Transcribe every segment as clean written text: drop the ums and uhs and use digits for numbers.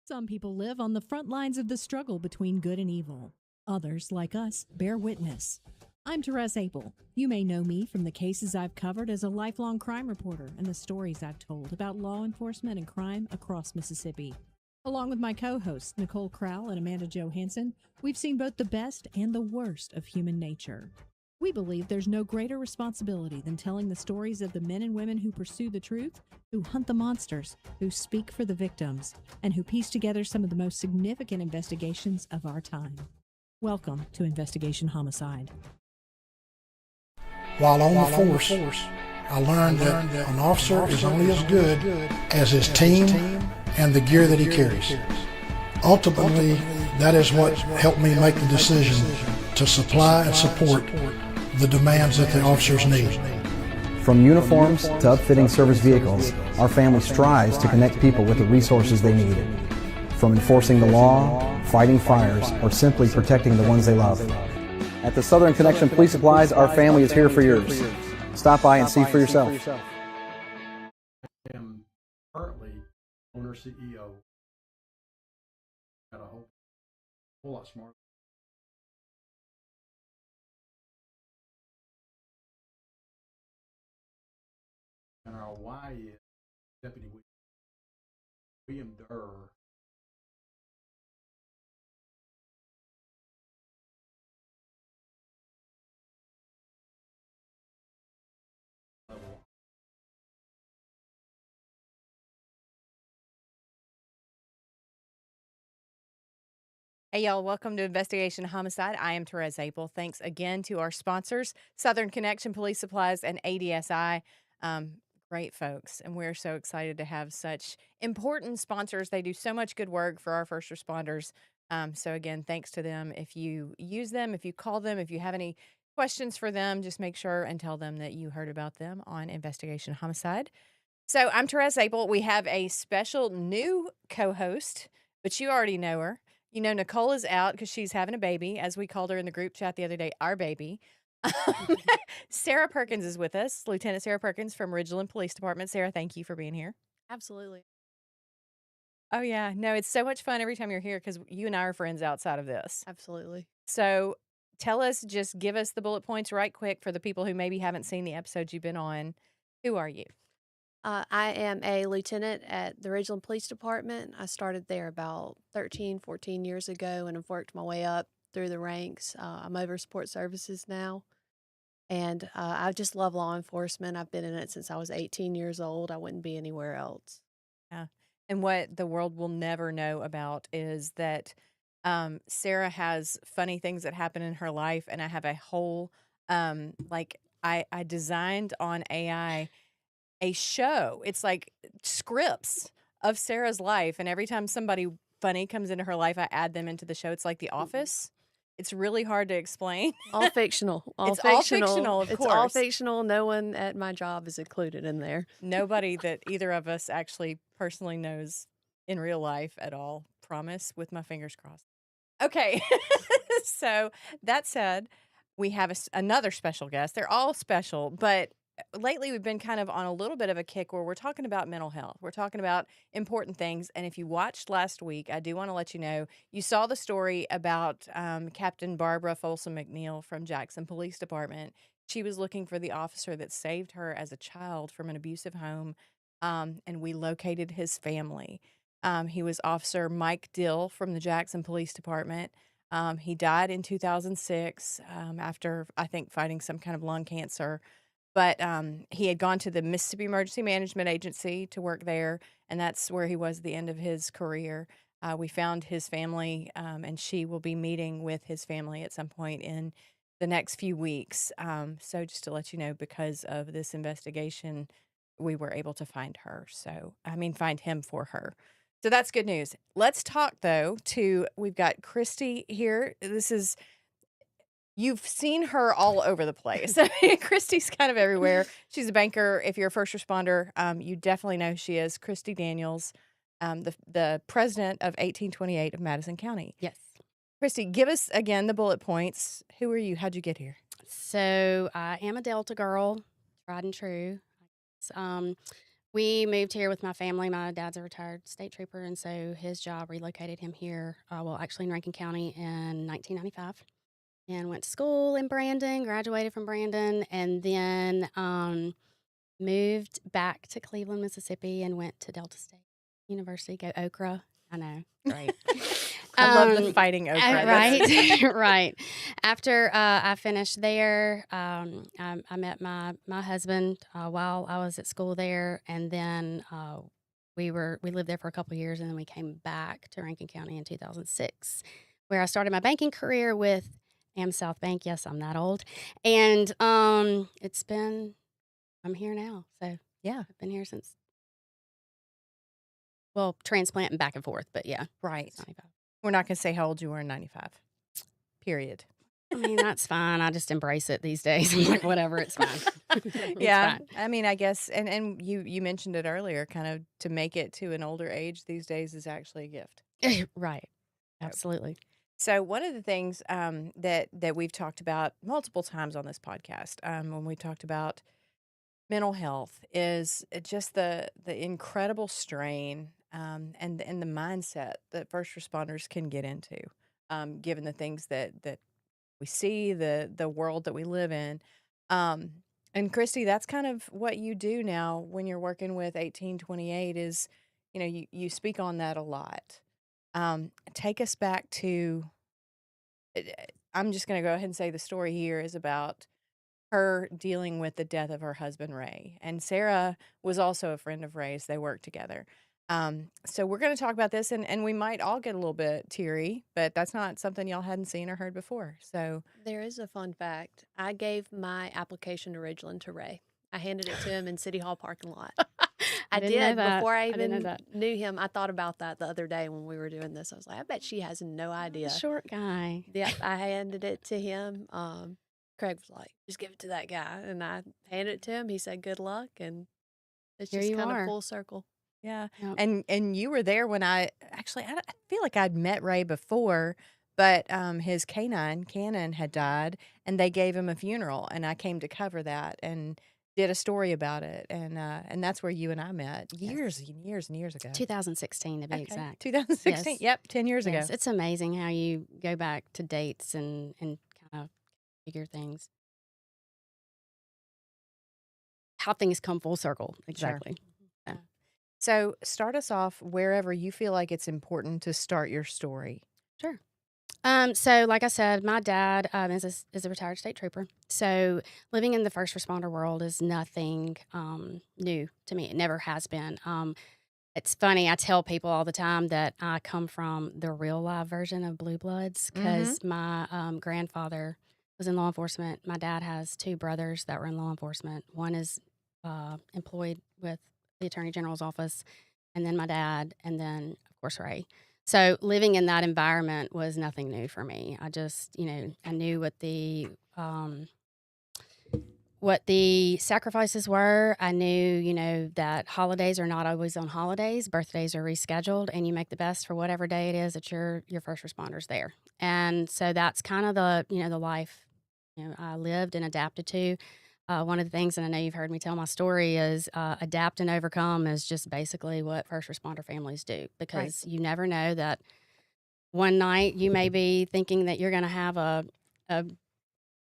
Some people live on the front lines of the struggle between good and evil. Others, like us, bear witness. I'm Therese Apel. You may know me from the cases I've covered as a lifelong crime reporter and the stories I've told about law enforcement and crime across Mississippi. Along with my co-hosts, Nicole Crowell and Amanda Johansson, we've seen both the best and the worst of human nature. We believe there's no greater responsibility than telling the stories of the men and women who pursue the truth, who hunt the monsters, who speak for the victims, and who piece together some of the most significant investigations of our time. Welcome to Investigation Homicide. While on the force, I learned that an officer is only as good as his team and the gear that he carries. Ultimately, that is what helped me make the decision to supply and support the demands that the officers need. From uniforms to upfitting service vehicles, our family strives to connect people with the resources they need. From enforcing the law, fighting fires, or simply protecting the ones they love. At the Southern Connection Police Supplies, our family is here for yours. Stop by and see for yourself. I am currently owner CEO. Got a whole lot smarter. And our why is Deputy William Durr. Hey, y'all, welcome to Investigation Homicide. I am Therese Apel. Thanks again to our sponsors, Southern Connection Police Supplies and ADSI. Great folks, and we're so excited to have such important sponsors. They do so much good work for our first responders. So again, thanks to them. If you use them, if you call them, if you have any questions for them, just make sure and tell them that you heard about them on Investigation Homicide. So I'm Therese Apel. We have a special new co-host, but you already know her. You know, Nicole is out because she's having a baby, as we called her in the group chat the other day, our baby. Sara Perkins is with us, Lieutenant Sara Perkins from Ridgeland Police Department. Sara, thank you for being here. Absolutely. Oh, yeah. No, it's so much fun every time you're here because you and I are friends outside of this. Absolutely. So tell us, just give us the bullet points right quick for the people who maybe haven't seen the episodes you've been on. Who are you? I am a lieutenant at the Ridgeland Police Department. I started there about 13, 14 years ago and have worked my way up through the ranks. I'm over support services now. And I just love law enforcement. I've been in it since I was 18 years old. I wouldn't be anywhere else. Yeah. And what the world will never know about is that Sara has funny things that happen in her life. And I have a whole, I designed on AI a show. It's like scripts of Sara's life. And every time somebody funny comes into her life, I add them into the show. It's like The Office. It's really hard to explain. All fictional. All fictional, of It's course. all fictional. No one at my job is included in there. Nobody that either of us actually personally knows in real life at all. Promise, with my fingers crossed. Okay. So that said, we have another special guest. They're all special, but lately we've been kind of on a little bit of a kick where we're talking about mental health. We're talking about important things. And if you watched last week, I do want to let you know, you saw the story about Captain Barbara Folsom McNeil from Jackson Police Department. She was looking for the officer that saved her as a child from an abusive home, and we located his family. He was Officer Mike Dill from the Jackson Police Department. He died in 2006 after, I think, fighting some kind of lung cancer. But he had gone to the Mississippi Emergency Management Agency to work there, and that's where he was at the end of his career. We found his family, and she will be meeting with his family at some point in the next few weeks. So just to let you know, because of this investigation, we were able to find her. Find him for her. So that's good news. Let's talk, though, we've got Kristy here. You've seen her all over the place. Kristy's kind of everywhere. She's a banker. If you're a first responder, you definitely know who she is. Kristy Daniels, the president of 1828 of Madison County. Yes. Kristy, give us again the bullet points. Who are you? How'd you get here? So I am a Delta girl, tried and true. We moved here with my family. My dad's a retired state trooper, and so his job relocated him here, actually in Rankin County in 1995, and went to school in Brandon, graduated from Brandon, and then moved back to Cleveland, Mississippi, and went to Delta State University, go Okra. I know, great. I love the fighting okra. Right, right. After I finished there, I met my husband while I was at school there, and then we lived there for a couple of years, and then we came back to Rankin County in 2006, where I started my banking career with AmSouth Bank. Yes, I'm that old, and I'm here now. So yeah, I've been here since. Well, transplant and back and forth, but yeah, Right. 95. We're not going to say how old you were in 95. Period. I mean, that's fine. I just embrace it these days. I'm like, whatever, it's fine. It's Yeah. fine. I mean, I guess, and you mentioned it earlier, kind of to make it to an older age these days is actually a gift. Right. Absolutely. So one of the things that we've talked about multiple times on this podcast, when we talked about mental health, is just the incredible strain and the mindset that first responders can get into, given the things that we see, the world that we live in. And Kristy, that's kind of what you do now when you're working with 1828 is, you speak on that a lot. Take us back to, I'm just going to go ahead and say the story here is about her dealing with the death of her husband, Ray. And Sara was also a friend of Ray's. They worked together. So we're going to talk about this, and we might all get a little bit teary, but that's not something y'all hadn't seen or heard before. So There is a fun fact. I gave my application originally to Ray. I handed it to him in City Hall parking lot. I didn't know did that. before I I didn't know even that. knew him. I thought about that the other day when we were doing this. I was like, I bet she has no idea. Short guy. Yeah, I handed it to him. Craig was like, just give it to that guy. And I handed it to him. He said, good luck. And it's Here just you kind are. of full circle. yeah, Yep. and you were there when I feel like I'd met Ray before, but his canine Cannon had died, and they gave him a funeral, and I came to cover that and did a story about it, and that's where you and I met years and years and years ago. 2016 to be Okay, exact. 2016. Yes. Yep, 10 years Yes, ago. it's amazing how you go back to dates and kind of figure things. How things come full circle. Exactly. Yeah. So start us off wherever you feel like it's important to start your story. Sure. So like I said, my dad is a retired state trooper. So living in the first responder world is nothing new to me. It never has been. It's funny. I tell people all the time that I come from the real live version of Blue Bloods because my grandfather was in law enforcement. My dad has two brothers that were in law enforcement. One is employed with the Attorney General's office, and then my dad, and then, of course, Ray. So living in that environment was nothing new for me. I just, I knew what the sacrifices were. I knew, that holidays are not always on holidays. Birthdays are rescheduled, and you make the best for whatever day it is that your first responders there. And so that's kind of the life, I lived and adapted to. One of the things, and I know you've heard me tell my story, is adapt and overcome is just basically what first responder families do, because you never know that one night you may be thinking that you're going to have a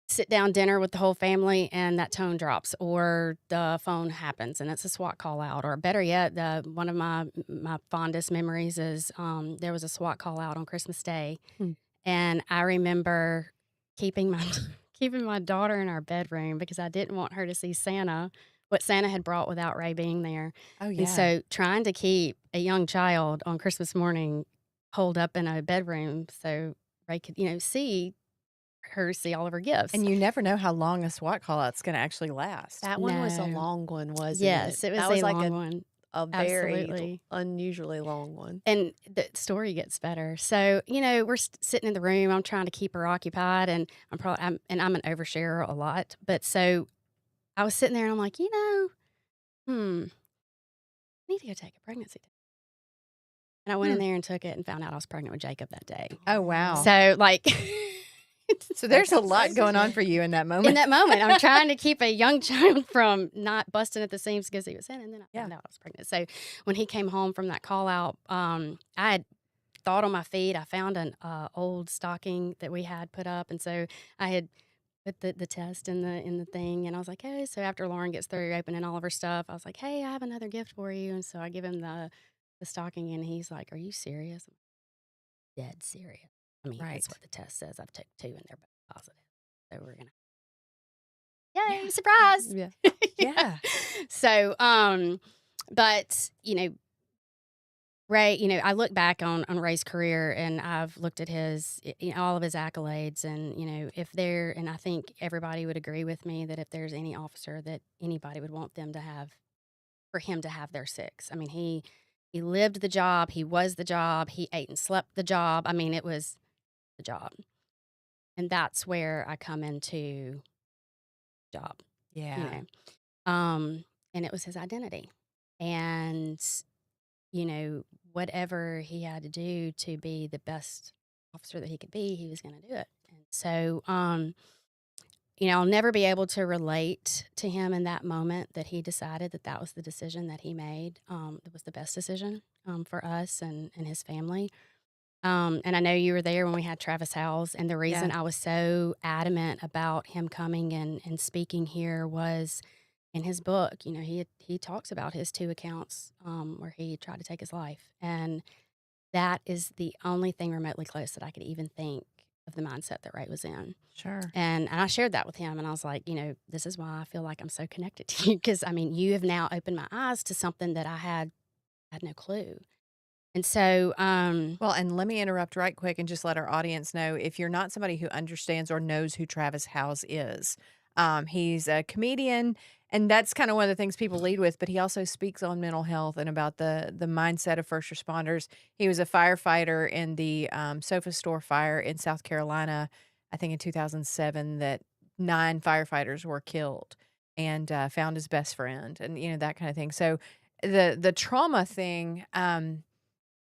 sit-down dinner with the whole family and that tone drops, or the phone happens and it's a SWAT call out, or better yet, one of my fondest memories is there was a SWAT call out on Christmas Day, and I remember keeping my daughter in our bedroom because I didn't want her to see what Santa had brought without Ray being there. Oh, yeah. And so trying to keep a young child on Christmas morning holed up in a bedroom so Ray could, see all of her gifts. And you never know how long a SWAT call out's going to actually last. That one was a No. long one, wasn't Yes, it? it was That was a like long one. a very Absolutely. unusually long one. And the story gets better. So, we're sitting in the room. I'm trying to keep her occupied, and I'm an oversharer a lot. But so I was sitting there, and I'm like, I need to go take a pregnancy test. And I went in there and took it and found out I was pregnant with Jacob that day. Oh, wow. So, like, So there's a That's lot crazy. going on for you in that moment. In that moment, I'm trying to keep a young child from not busting at the seams because he was in, and then I found out I was pregnant. So when he came home from that call out, I had thought on my feet. I found an old stocking that we had put up, and so I had put the test in the thing, and I was like, hey. So after Lauren gets through opening all of her stuff, I was like, hey, I have another gift for you, and so I give him the stocking, and he's like, are you serious? I'm dead serious. I mean, that's what the test says. I've took 2 and they're both positive. So we're gonna, yay, surprise. Yeah. Yeah. So, but Ray, I look back on Ray's career, and I've looked at his, all of his accolades, and if there, and I think everybody would agree with me that if there's any officer that anybody would want them to have, for him to have their 6. I mean, he lived the job, he was the job, he ate and slept the job. I mean, it was the job, and that's where I come into job. Yeah. And it was his identity, and whatever he had to do to be the best officer that he could be, he was going to do it. And so, I'll never be able to relate to him in that moment that he decided that was the decision that he made. It was the best decision for us and his family. And I know you were there when we had Travis Howes, and the reason I was so adamant about him coming and speaking here was in his book. He talks about his 2 accounts where he tried to take his life, and that is the only thing remotely close that I could even think of the mindset that Ray was in. Sure. And I shared that with him, and I was like, this is why I feel like I'm so connected to you, because I mean, you have now opened my eyes to something that I had no clue. And so, well, and let me interrupt right quick and just let our audience know, if you're not somebody who understands or knows who Travis Howes is, he's a comedian, and that's kind of one of the things people lead with, but he also speaks on mental health and about the mindset of first responders. He was a firefighter in the sofa store fire in South Carolina, I think in 2007, that 9 firefighters were killed, and found his best friend, and that kind of thing. So the trauma thing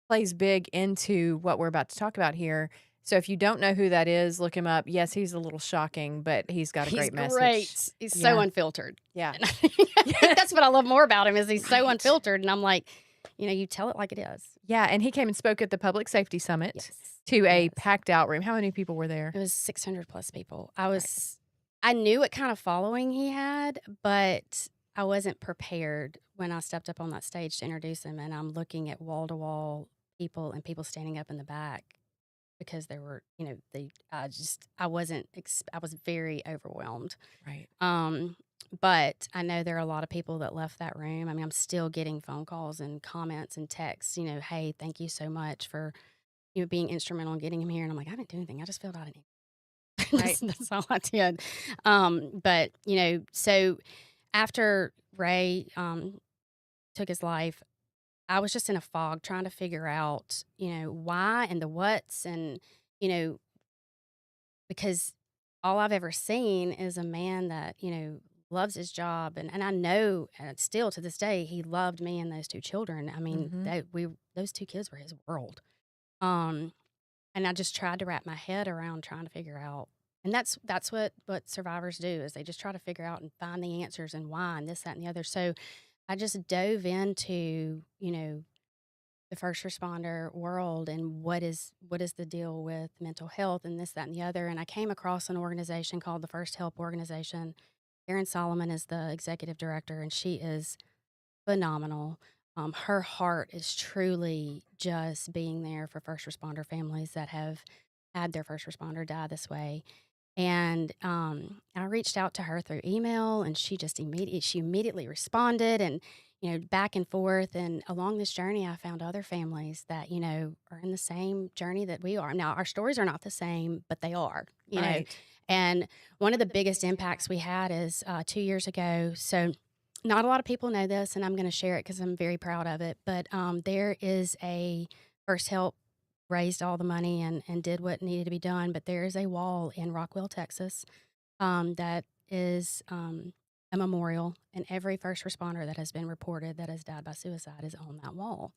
plays big into what we're about to talk about here. So if you don't know who that is, look him up. Yes, he's a little shocking, but he's got a great message. He's so unfiltered. Yeah. And I think that's what I love more about him, is he's so unfiltered. And I'm like, you tell it like it is. Yeah, and he came and spoke at the Public Safety Summit to a packed out room. How many people were there? It was 600 plus people. I knew what kind of following he had, but I wasn't prepared when I stepped up on that stage to introduce him, and I'm looking at wall-to-wall people and people standing up in the back, because there were, I was very overwhelmed. Right. But I know there are a lot of people that left that room. I mean, I'm still getting phone calls and comments and texts, hey, thank you so much for, being instrumental in getting him here. And I'm like, I didn't do anything. I just filled out an email. Right. That's all I did. But, so after Ray took his life, I was just in a fog trying to figure out, why and the what's, and, because all I've ever seen is a man that, loves his job. And I know, and still to this day, he loved me and those 2 children. I mean, those 2 kids were his world. And I just tried to wrap my head around trying to figure out, and that's what survivors do, is they just try to figure out and find the answers and why and this, that, and the other. So I just dove into, the first responder world and what is the deal with mental health and this, that, and the other. And I came across an organization called the First Help Organization. Erin Solomon is the executive director, and she is phenomenal. Her heart is truly just being there for first responder families that have had their first responder die this way. And I reached out to her through email, and she immediately responded, and back and forth. And along this journey, I found other families that are in the same journey that we are. Now, our stories are not the same, but they are. You know. And one of the biggest impacts we had is 2 years ago. So not a lot of people know this, and I'm going to share it because I'm very proud of it. But there is a First Help raised all the money and did what needed to be done. But there is a wall in Rockwell, Texas, that is a memorial, and every first responder that has been reported that has died by suicide is on that wall.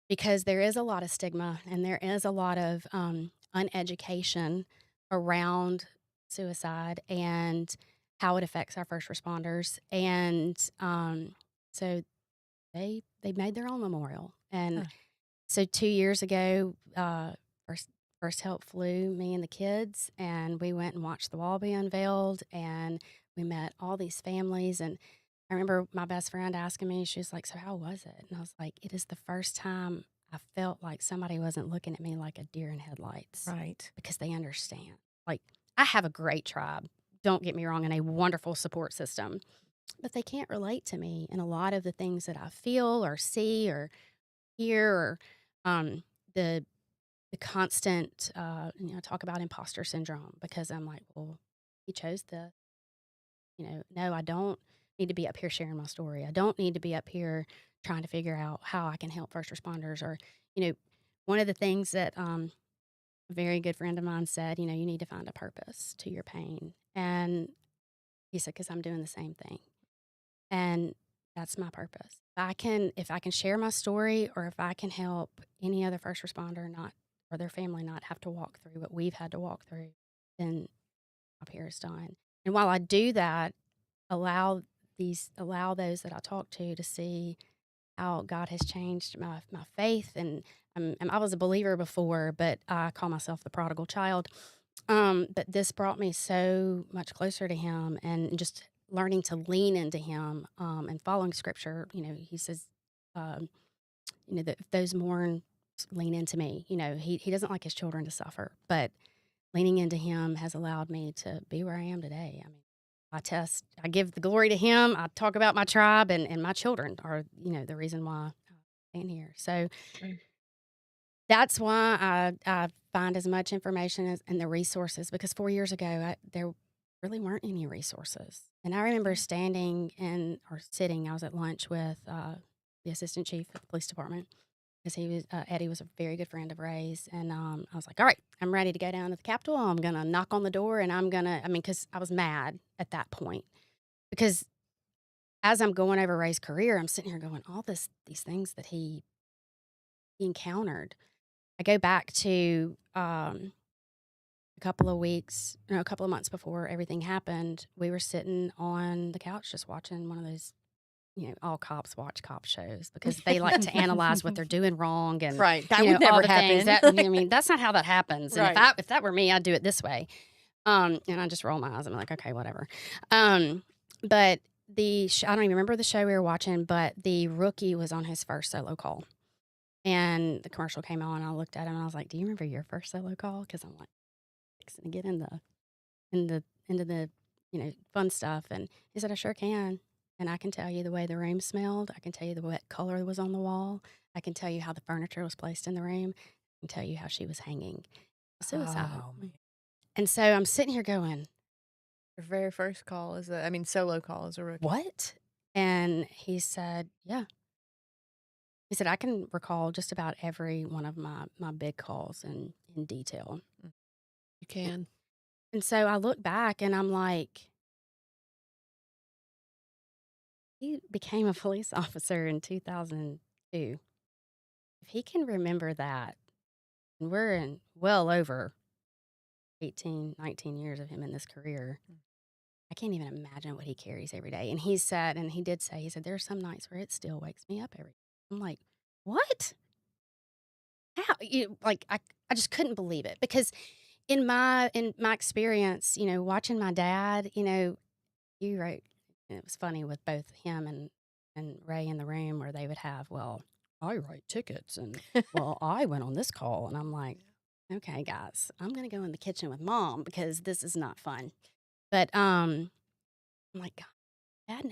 Because there is a lot of stigma, and there is a lot of uneducation around suicide and how it affects our first responders. And so they made their own memorial. And Huh. so 2 years ago, First Help flew me and the kids, and we went and watched the wall be unveiled, and we met all these families. And I remember my best friend asking me, she was like, "So how was it?" And I was like, "It is the first time I felt like somebody wasn't looking at me like a deer in headlights." Right. Because they understand. Like, I have a great tribe, don't get me wrong, and a wonderful support system, but they can't relate to me in a lot of the things that I feel or see or hear, or the constant, talk about imposter syndrome, because I'm like, well, he chose this. No, I don't need to be up here sharing my story. I don't need to be up here trying to figure out how I can help first responders. Or, one of the things that a very good friend of mine said, you need to find a purpose to your pain. And he said, because I'm doing the same thing. And that's my purpose. If I can share my story, or if I can help any other first responder or their family not have to walk through what we've had to walk through, then up here is done. And while I do that, allow those that I talk to see how God has changed my faith. And I was a believer before, but I call myself the prodigal child. But this brought me so much closer to Him, and just learning to lean into Him, and following Scripture. He says, that if those mourn, lean into me. He doesn't like His children to suffer, but leaning into Him has allowed me to be where I am today. I mean, I give the glory to Him. I talk about my tribe, and my children are, the reason why I stand here. So that's why I find as much information and the resources, because 4 years ago, there really weren't any resources. And I remember sitting, I was at lunch with the assistant chief at the police department, because Eddie was a very good friend of Ray's. And I was like, all right, I'm ready to go down to the Capitol. I'm going to knock on the door, and because I was mad at that point. Because as I'm going over Ray's career, I'm sitting here going, all these things that he encountered. I go back to a couple of months before everything happened. We were sitting on the couch just watching one of those, all cops watch cop shows, because they like to analyze what they're doing wrong. And Right. That would all never the things happen. that's not how that happens. And Right. if that were me, I'd do it this way. And I just roll my eyes. I'm like, okay, whatever. But I don't even remember the show we were watching, but the rookie was on his first solo call. And the commercial came on, and I looked at him, and I was like, "Do you remember your first solo call?" Because I'm like, fixing to get into the fun stuff. And he said, "I sure can. And I can tell you the way the room smelled. I can tell you what color was on the wall. I can tell you how the furniture was placed in the room. I can tell you how she was hanging. Suicide." Oh, man. And so I'm sitting here going, Your very first call solo call as a rookie. "What?" And he said, "Yeah." He said, "I can recall just about every one of my big calls in detail." You can. And so I look back, and I'm like, he became a police officer in 2002. If he can remember that, and we're in well over 18, 19 years of him in this career, I can't even imagine what he carries every day. And he said, there are some nights where it still wakes me up every day. I'm like, what? How? I just couldn't believe it, because in my experience, watching my dad, you wrote, it was funny with both him and Ray in the room, where they would have, well, I write tickets, and well, I went on this call, and I'm like, okay, guys, I'm gonna go in the kitchen with Mom, because this is not fun. But I'm like, God,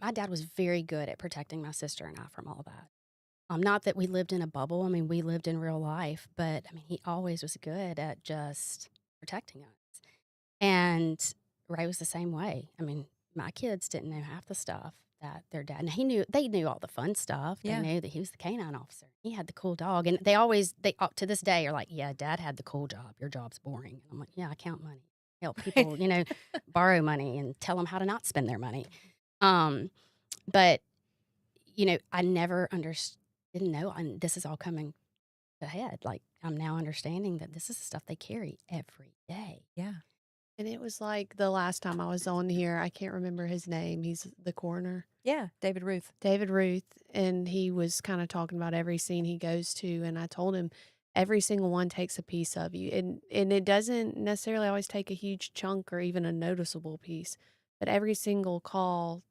my dad was very good at protecting my sister and I from all that. Not that we lived in a bubble. I mean, we lived in real life, but he always was good at just protecting us. And Ray was the same way. My kids didn't know half the stuff that their dad, and they knew all the fun stuff. Yeah. They knew that he was the canine officer. He had the cool dog. And they to this day are like, yeah, Dad had the cool job. Your job's boring. And I'm like, yeah, I count money, help people, borrow money, and tell them how to not spend their money. But, I never didn't know, and this is all coming ahead. Like, I'm now understanding that this is the stuff they carry every day. Yeah. And it was like the last time I was on here, I can't remember his name. He's the coroner, Yeah. David Ruth. David Ruth, and he was kind of talking about every scene he goes to. And I told him every single one takes a piece of you. And it doesn't necessarily always take a huge chunk or even a noticeable piece, but every single call,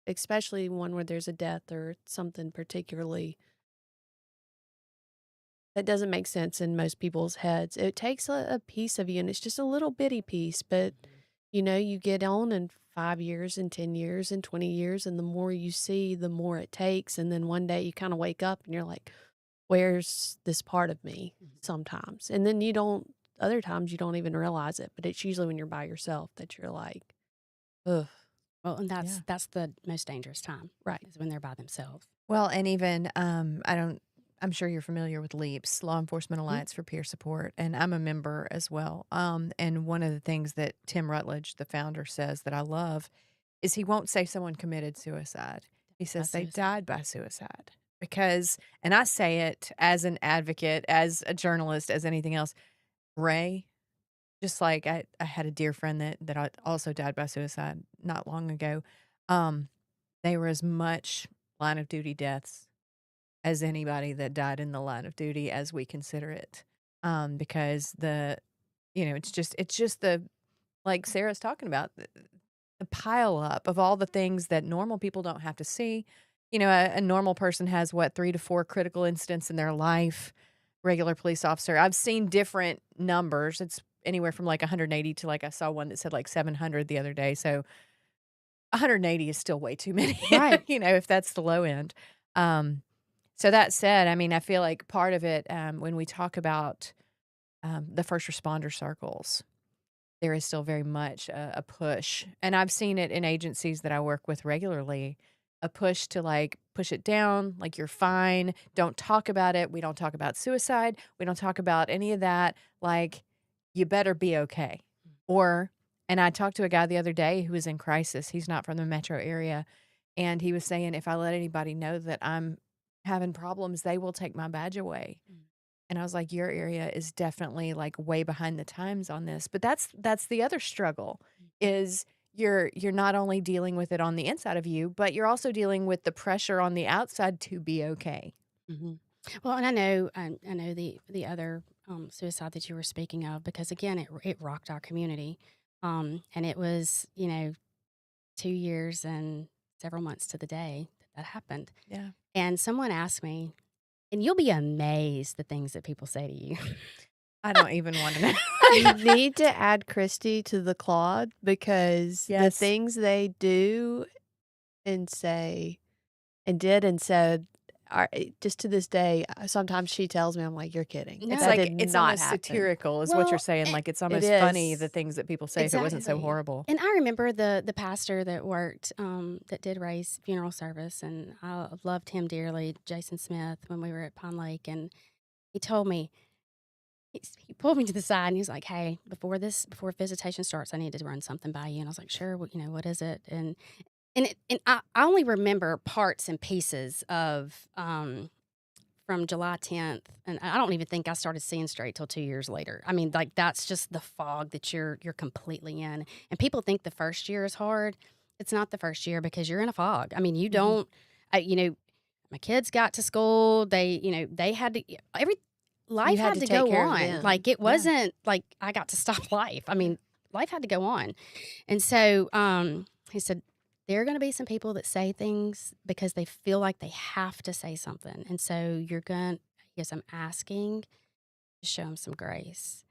especially one where there's a death or something particularly that doesn't make sense in most people's heads. It takes a piece of you, and it's just a little bitty piece, but you get on in 5 years and 10 years and 20 years, and the more you see, the more it takes. And then one day you kind of wake up and you're like, where's this part of me sometimes? And then other times you don't even realize it, but it's usually when you're by yourself that you're like, ugh. Well, and that's the most dangerous time, Right. is when they're by themselves. Well, and even I'm sure you're familiar with LEAPS, Law Enforcement Alliance for Peer Support, and I'm a member as well. And one of the things that Tim Rutledge, the founder, says that I love is he won't say someone committed suicide. He says they died by suicide. Because, and I say it as an advocate, as a journalist, as anything else, Ray, just like I had a dear friend that also died by suicide not long ago. They were as much line of duty deaths as anybody that died in the line of duty as we consider it. Because it's just the, like Sarah's talking about, the pile up of all the things that normal people don't have to see. A normal person has 3 to 4 critical incidents in their life. Regular police officer, I've seen different numbers. It's anywhere from like 180 to, like, I saw one that said like 700 the other day. So 180 is still way too many, Right. if that's the low end. So that said, I mean, I feel like part of it, when we talk about the first responder circles, there is still very much a push. And I've seen it in agencies that I work with regularly, a push to like push it down, like you're fine. Don't talk about it. We don't talk about suicide. We don't talk about any of that. Like, you better be okay. And I talked to a guy the other day who was in crisis. He's not from the metro area. And he was saying, if I let anybody know that I'm having problems, they will take my badge away. And I was like, your area is definitely like way behind the times on this. But that's the other struggle, is you're not only dealing with it on the inside of you, but you're also dealing with the pressure on the outside to be okay. Mm-hmm. Well, and I know the other suicide that you were speaking of, because again, it rocked our community, and it was 2 years and several months to the day that happened. Yeah. And someone asked me, and you'll be amazed the things that people say to you. I don't even want to know. You need to add Kristy to the Claude, because the Yes. things they do and say and did and said are just to this day. Sometimes she tells me, I'm like, you're kidding. No. It's That like did it's not almost happen. satirical, is what you're saying. Like, it's almost funny, is. the things that people say if it wasn't so Exactly. horrible. And I remember the pastor that worked, that did Ray's funeral service, and I loved him dearly, Jason Smith, when we were at Pine Lake, and he told me, he pulled me to the side and he was like, hey, before visitation starts, I need to run something by you. And I was like, sure, what is it? And I only remember parts and pieces of from July 10th, and I don't even think I started seeing straight till 2 years later. I mean, like, that's just the fog that you're completely in. And people think the first year is hard. It's not the first year, because you're in a fog. I mean, you don't, my kids got to school. They had to, life had to take go care of on. them. Like, it wasn't like I got to stop life. I mean, life had to go on. And so he said, there are going to be some people that say things because they feel like they have to say something. And so I'm asking to show them some grace.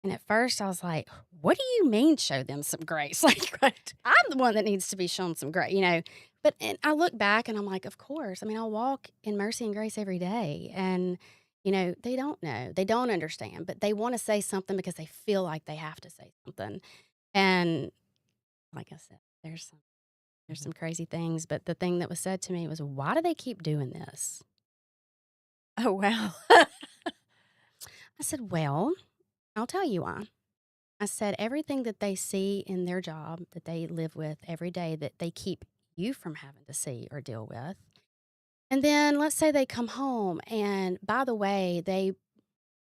And at first I was like, what do you mean show them some grace? Like, I'm the one that needs to be shown some grace, But and I look back and I'm like, of course. I mean, I walk in mercy and grace every day. And, they don't know. They don't understand. But they want to say something because they feel like they have to say something. And like I said, there's some crazy things, but the thing that was said to me was, why do they keep doing this? Oh, wow. I said, well, I'll tell you why. I said, everything that they see in their job that they live with every day that they keep you from having to see or deal with, And then let's say they come home, and by the way,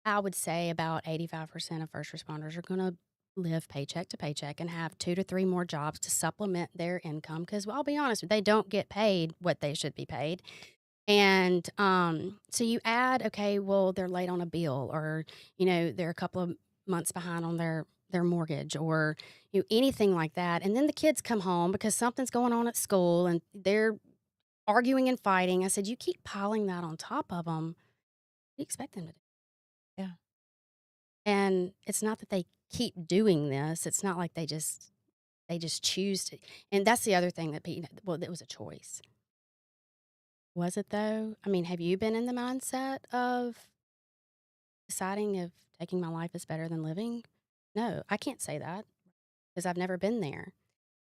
I would say about 85% of first responders are going to live paycheck to paycheck and have 2 to 3 more jobs to supplement their income. Because, well, I'll be honest, they don't get paid what they should be paid. And so you add, okay, well, they're late on a bill, or they're a couple of months behind on their mortgage, or anything like that. And then the kids come home because something's going on at school, and they're arguing and fighting. I said, you keep piling that on top of them. What do you expect them to do? Yeah. And it's not that they keep doing this. It's not like they just choose to. And that's the other thing that well, it was a choice. Was it though? I mean, have you been in the mindset of deciding if taking my life is better than living? No, I can't say that because I've never been there.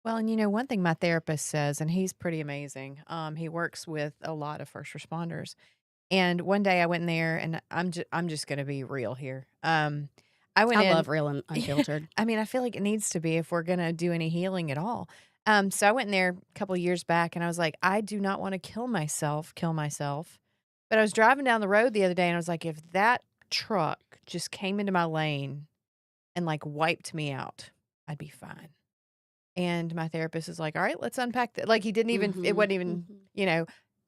Well, and one thing my therapist says, and he's pretty amazing. He works with a lot of first responders. And one day I went in there, and I'm just going to be real here. I went in. I love real and unfiltered. I mean, I feel like it needs to be if we're going to do any healing at all. So I went in there a couple of years back, and I was like, I do not want to kill myself. But I was driving down the road the other day, and I was like, if that truck just came into my lane and like wiped me out, I'd be fine. And my therapist is like, all right, let's unpack that. Like, he didn't even, it wasn't even,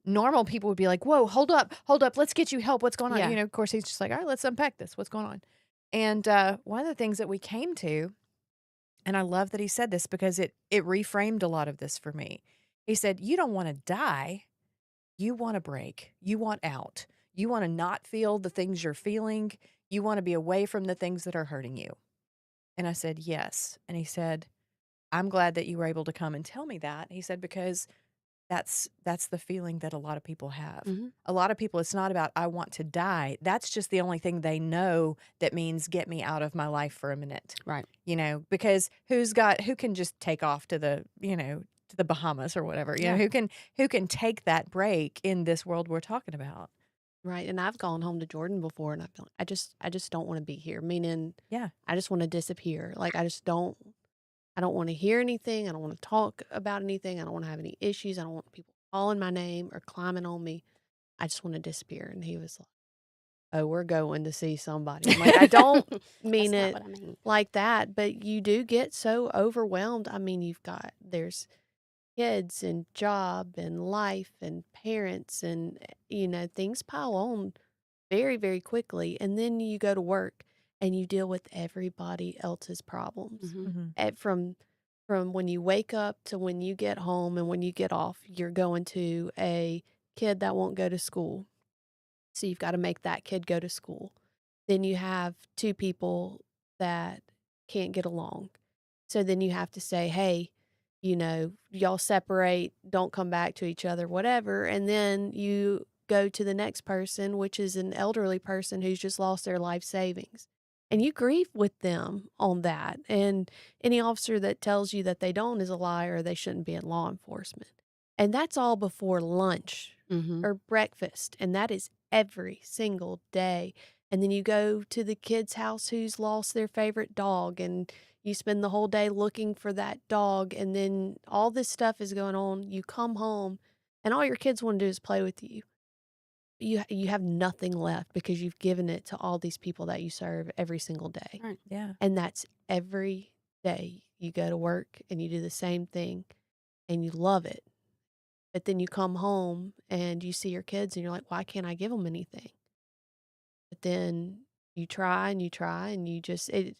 normal people would be like, whoa, hold up, let's get you help. What's going on? Yeah. Of course, he's just like, all right, let's unpack this. What's going on? And one of the things that we came to, and I love that he said this because it reframed a lot of this for me. He said, you don't want to die. You want to break. You want out. You want to not feel the things you're feeling. You want to be away from the things that are hurting you. And I said, yes. And he said, I'm glad that you were able to come and tell me that. He said, because that's the feeling that a lot of people have. Mm-hmm. A lot of people, it's not about I want to die. That's just the only thing they know that means get me out of my life for a minute. Right. Because who can just take off to the, to the Bahamas or whatever, Yeah. who can take that break in this world we're talking about. Right. And I've gone home to Jordan before, and I've been like, I just don't want to be here. Meaning, Yeah. I just want to disappear. Like, I don't want to hear anything. I don't want to talk about anything. I don't want to have any issues. I don't want people calling my name or climbing on me. I just want to disappear. And he was like, oh, we're going to see somebody. I'm like, I don't mean That's it not what I mean. like that, but you do get so overwhelmed. I mean, there's kids and job and life and parents and, things pile on very, very quickly. And then you go to work and you deal with everybody else's problems. Mm-hmm. From when you wake up to when you get home and when you get off, you're going to a kid that won't go to school. So you've got to make that kid go to school. Then you have 2 people that can't get along. So then you have to say, hey, y'all separate, don't come back to each other, whatever. And then you go to the next person, which is an elderly person who's just lost their life savings. And you grieve with them on that. And any officer that tells you that they don't is a liar, or they shouldn't be in law enforcement. And that's all before lunch Mm-hmm. or breakfast. And that is every single day. And then you go to the kid's house who's lost their favorite dog, and you spend the whole day looking for that dog. And then all this stuff is going on. You come home and all your kids want to do is play with you. You have nothing left because you've given it to all these people that you serve every single day. Right. Yeah. And that's every day. You go to work and you do the same thing and you love it. But then you come home and you see your kids and you're like, why can't I give them anything? But then you try and you try and you just, it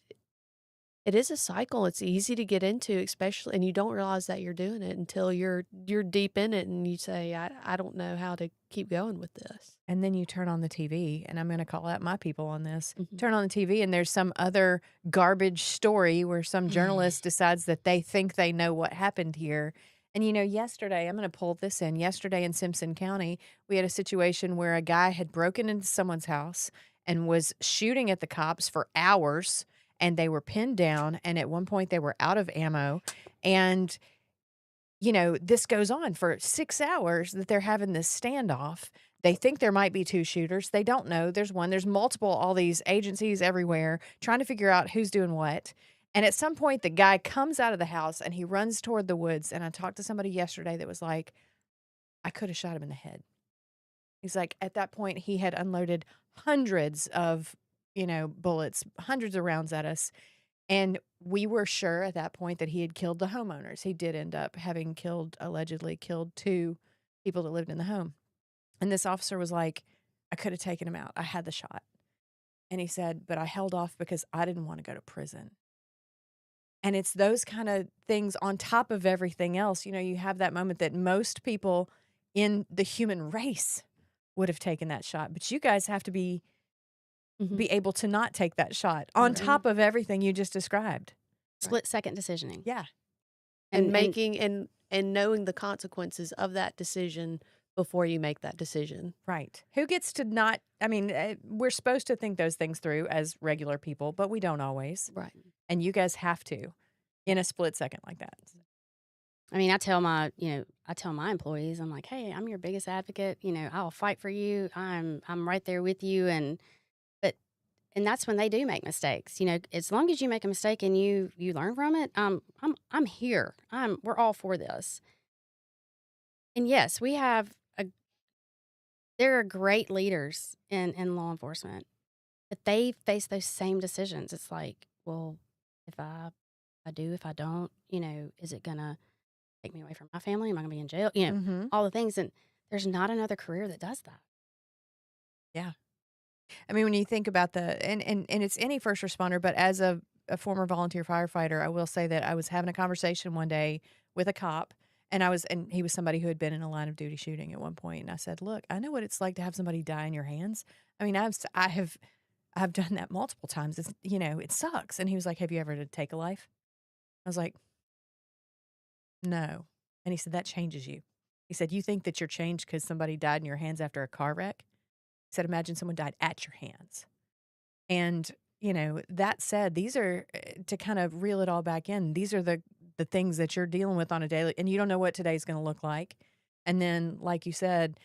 is a cycle. It's easy to get into, especially, and you don't realize that you're doing it until you're deep in it and you say, I don't know how to keep going with this. And then you turn on the TV, and I'm going to call out my people on this. Mhm. Turn on the TV, and there's some other garbage story where some journalist decides that they think they know what happened here. And, yesterday, I'm going to pull this in. Yesterday in Simpson County, we had a situation where a guy had broken into someone's house and was shooting at the cops for hours, and they were pinned down. And at one point, they were out of ammo. And this goes on for 6 hours that they're having this standoff. They think there might be 2 shooters. They don't know. There's one. There's multiple, all these agencies everywhere trying to figure out who's doing what. And at some point, the guy comes out of the house and he runs toward the woods. And I talked to somebody yesterday that was like, I could have shot him in the head. He's like, at that point, he had unloaded hundreds of, bullets, hundreds of rounds at us. And we were sure at that point that he had killed the homeowners. He did end up having allegedly killed 2 people that lived in the home. And this officer was like, I could have taken him out. I had the shot. And he said, but I held off because I didn't want to go to prison. And it's those kind of things on top of everything else. You have that moment that most people in the human race would have taken that shot. But you guys have to be able to not take that shot on top of everything you just described. Split second decisioning. Yeah. And making and knowing the consequences of that decision before you make that decision. Right. Who gets to not, we're supposed to think those things through as regular people, but we don't always. Right. And you guys have to in a split second like that. I tell my employees, I'm like, hey, I'm your biggest advocate. I'll fight for you. I'm right there with you. And that's when they do make mistakes. As long as you make a mistake and you learn from it, I'm here. We're all for this. And yes, there are great leaders in law enforcement, but they face those same decisions. It's like, well, if I do, if I don't, is it gonna take me away from my family? Am I gonna be in jail? All the things. And there's not another career that does that. Yeah. When you think about and it's any first responder, but as a former volunteer firefighter, I will say that I was having a conversation one day with a cop, and he was somebody who had been in a line of duty shooting at one point. And I said, look, I know what it's like to have somebody die in your hands. I've done that multiple times. It's, it sucks. And he was like, have you ever had to take a life? I was like, no. And he said, that changes you. He said, you think that you're changed because somebody died in your hands after a car wreck? He said, imagine someone died at your hands. And, that said, these are, to kind of reel it all back in, these are the things that you're dealing with on a daily, and you don't know what today's going to look like. And then, like you said,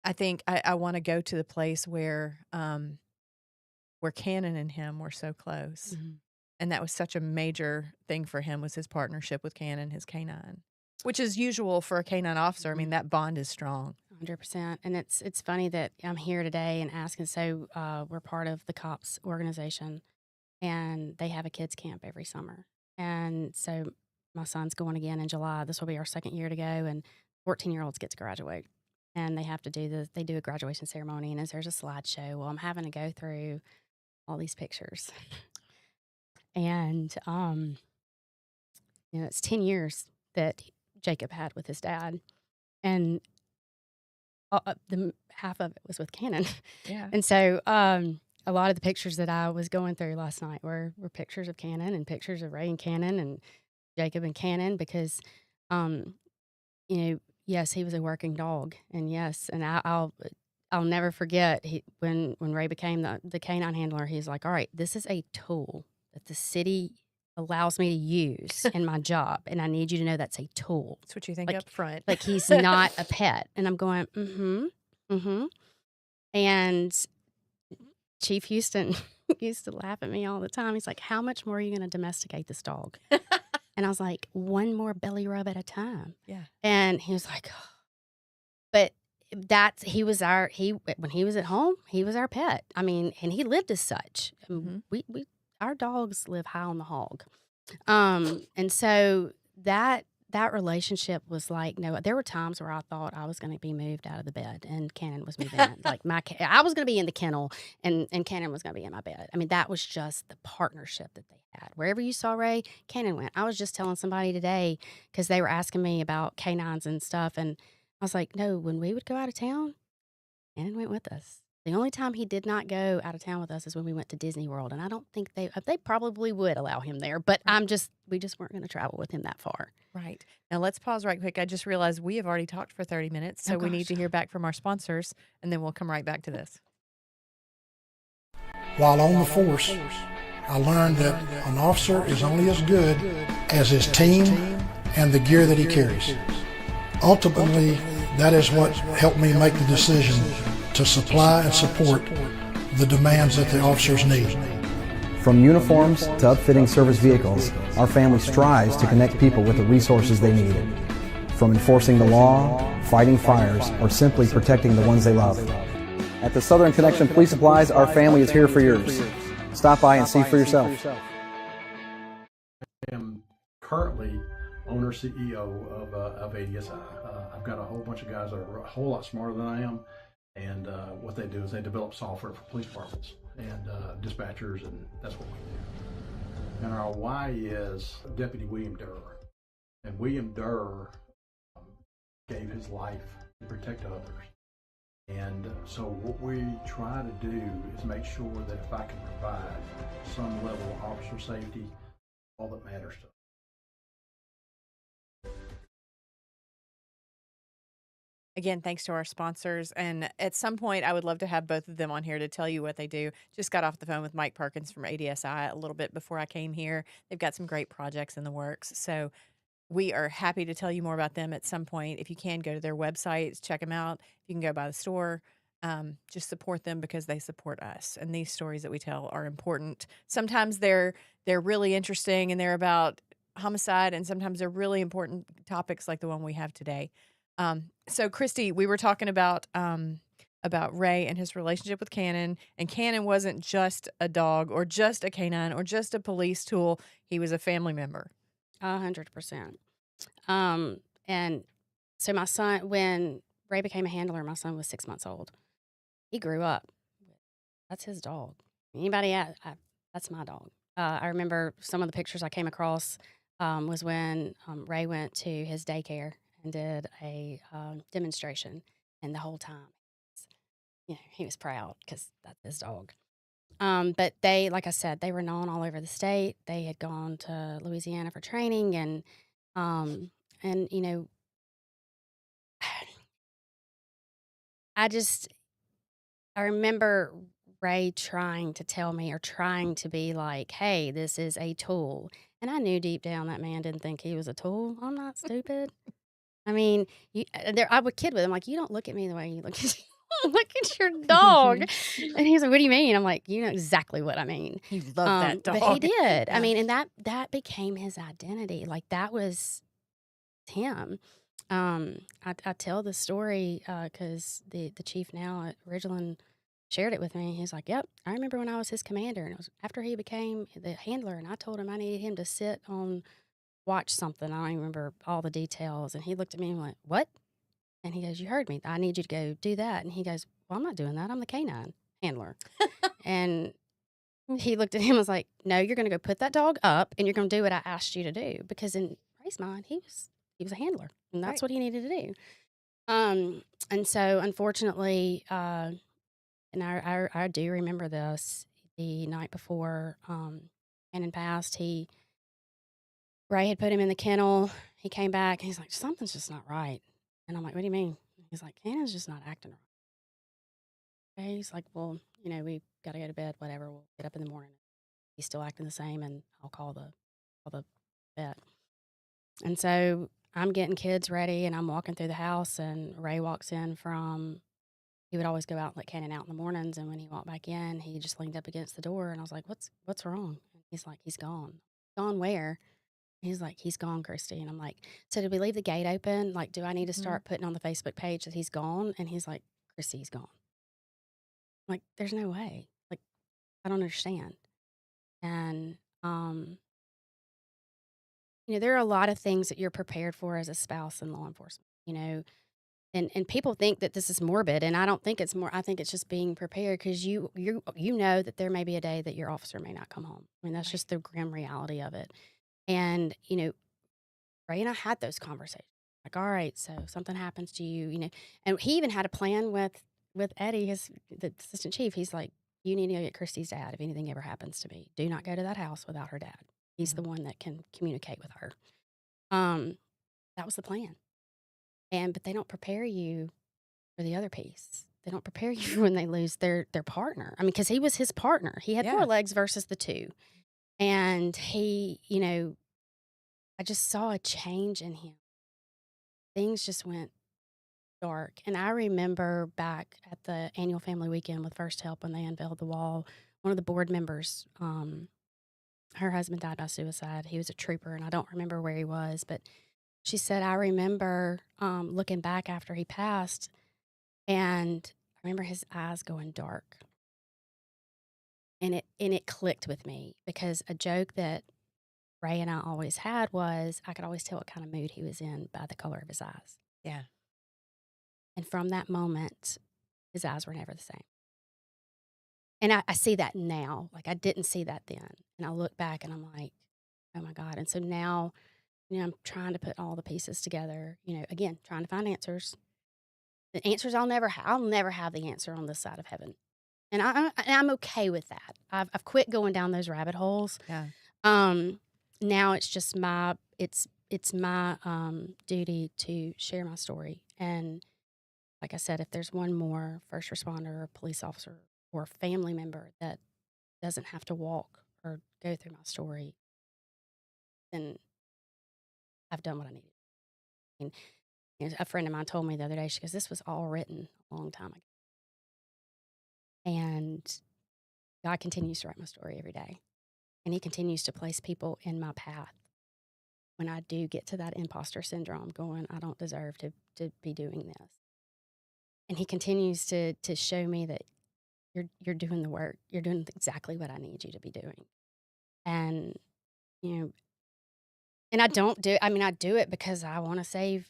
I think I want to go to the place where Cannon and him were so close. Mm-hmm. And that was such a major thing for him, was his partnership with Cannon, his canine, which is usual for a canine officer. That bond is strong. 100%. And it's funny that I'm here today and asking. So we're part of the COPS organization, and they have a kids camp every summer. And so my son's going again in July. This will be our second year to go, and 14-year-olds get to graduate. And they have to they do a graduation ceremony, and there's a slideshow. Well, I'm having to go through all these pictures. And, it's 10 years that Jacob had with his dad. And the half of it was with Cannon. Yeah. And so a lot of the pictures that I was going through last night were pictures of Cannon and pictures of Ray and Cannon and Jacob and Cannon, because, yes, he was a working dog. And yes, and I'll never forget when Ray became the canine handler, he's like, all right, this is a tool that the city allows me to use in my job, and I need you to know that's a tool. That's what you think up front. Like, he's not a pet. And I'm going, And Chief Houston used to laugh at me all the time. He's like, how much more are you going to domesticate this dog? And I was like, one more belly rub at a time. Yeah. And he was like, oh. But when he was at home, he was our pet. And he lived as such. Mm-hmm. Our dogs live high on the hog. And so that relationship was like, no, there were times where I thought I was going to be moved out of the bed and Cannon was moving in. Like, I was going to be in the kennel and Cannon was going to be in my bed. That was just the partnership that they had. Wherever you saw Ray, Cannon went. I was just telling somebody today, because they were asking me about canines and stuff, and I was like, no, when we would go out of town, Cannon went with us. The only time he did not go out of town with us is when we went to Disney World, and I don't think they probably would allow him there, but we just weren't going to travel with him that far. Right. Now let's pause right quick. I just realized we have already talked for 30 minutes, so we need to hear back from our sponsors, and then we'll come right back to this. While on the force, I learned that an officer is only as good as his team and the gear that he carries. Ultimately, that is what helped me make the decision to supply and support the demands that the officers need. From uniforms to upfitting service vehicles, our family strives to connect people with the resources they need. from enforcing the law, fighting fires, or simply protecting the ones they love. At the Southern Connection Police Supplies, our family is here for yours. Stop by and see for yourself. I am currently owner CEO of ADSI. I've got a whole bunch of guys that are a whole lot smarter than I am, and what they do is they develop software for police departments and dispatchers, and that's what we do. And our why is Deputy William Durr. And William Durr gave his life to protect others. And so what we try to do is make sure that if I can provide some level of officer safety, all that matters to us. Again, thanks to our sponsors. And at some point, I would love to have both of them on here to tell you what they do. Just got off the phone with Mike Perkins from ADSI a little bit before I came here. They've got some great projects in the works. So we are happy to tell you more about them at some point. If you can, go to their websites, check them out. If you can go by the store, just support them because they support us. And these stories that we tell are important. Sometimes they're really interesting and they're about homicide, and sometimes they're really important topics like the one we have today. So Kristy, we were talking about Ray and his relationship with Cannon, and Cannon wasn't just a dog or just a canine or just a police tool. He was a family member. 100%. And so my son, when Ray became a handler, my son was 6 months old. He grew up. That's his dog. Anybody that's my dog. I remember some of the pictures I came across was when Ray went to his daycare and did a demonstration, and the whole time, he was proud because that's his dog. But they, like I said, they were known all over the state. They had gone to Louisiana for training, and I remember Ray trying to tell me or trying to be like, hey, this is a tool. And I knew deep down that man didn't think he was a tool. I'm not stupid. I mean, I would kid with him, like, you don't look at me the way you look at your dog. And he's like, what do you mean? I'm like, you know exactly what I mean. You love that dog. But he did. Yeah. I mean, and that became his identity. Like, that was him. I tell the story because the chief now at Ridgeland shared it with me. He's like, yep, I remember when I was his commander, and it was after he became the handler, and I told him I needed him to watch something. I don't even remember all the details. And he looked at me and went, what? And he goes, you heard me. I need you to go do that. And he goes, well, I'm not doing that. I'm the canine handler. And he looked at him and was like, no, you're going to go put that dog up, and you're going to do what I asked you to do. Because in Ray's mind, he was a handler, and that's what he needed to do. And so, unfortunately, and I do remember this, the night before Cannon passed, Ray had put him in the kennel. He came back, and he's like, something's just not right. And I'm like, what do you mean? He's like, Cannon's just not acting right. Okay. He's like, well, we got to go to bed, whatever. We'll get up in the morning. He's still acting the same, and I'll call the vet. And so I'm getting kids ready, and I'm walking through the house, and Ray walks in he would always go out and let Cannon out in the mornings. And when he walked back in, he just leaned up against the door, and I was like, what's wrong? And he's like, he's gone. Gone where? He's like, he's gone, Kristy. And I'm like, so did we leave the gate open? Like, do I need to start putting on the Facebook page that he's gone? And he's like, Kristy, he's gone. I'm like, there's no way. Like, I don't understand. And, there are a lot of things that you're prepared for as a spouse in law enforcement, and people think that this is morbid, and I don't think it's more. I think it's just being prepared because you know that there may be a day that your officer may not come home. I mean, that's just the grim reality of it. And, Ray and I had those conversations. Like, all right, so something happens to you, and he even had a plan with Eddie, the assistant chief. He's like, you need to go get Kristy's dad if anything ever happens to me. Do not go to that house without her dad. He's the one that can communicate with her. That was the plan. But they don't prepare you for the other piece. They don't prepare you for when they lose their partner. I mean, because he was his partner. He had 4 legs versus the 2. And he, I just saw a change in him. Things just went dark. And I remember back at the annual family weekend with First Help when they unveiled the wall, one of the board members, her husband died by suicide. He was a trooper, and I don't remember where he was, but she said, I remember looking back after he passed, and I remember his eyes going dark. And it clicked with me, because a joke that Ray and I always had was I could always tell what kind of mood he was in by the color of his eyes. Yeah. And from that moment, his eyes were never the same. And I see that now. Like, I didn't see that then. And I look back and I'm like, oh my God. And so now, I'm trying to put all the pieces together, again, trying to find answers. The answers I'll never have the answer on this side of heaven. And I'm okay with that. I've quit going down those rabbit holes. Yeah. Now it's just my duty to share my story. And like I said, if there's one more first responder or police officer or family member that doesn't have to walk or go through my story, then I've done what I needed. And a friend of mine told me the other day, she goes, this was all written a long time ago. And God continues to write my story every day. And he continues to place people in my path when I do get to that imposter syndrome going, I don't deserve to be doing this. And he continues to show me that you're doing the work. You're doing exactly what I need you to be doing. And, and I do it because I want to save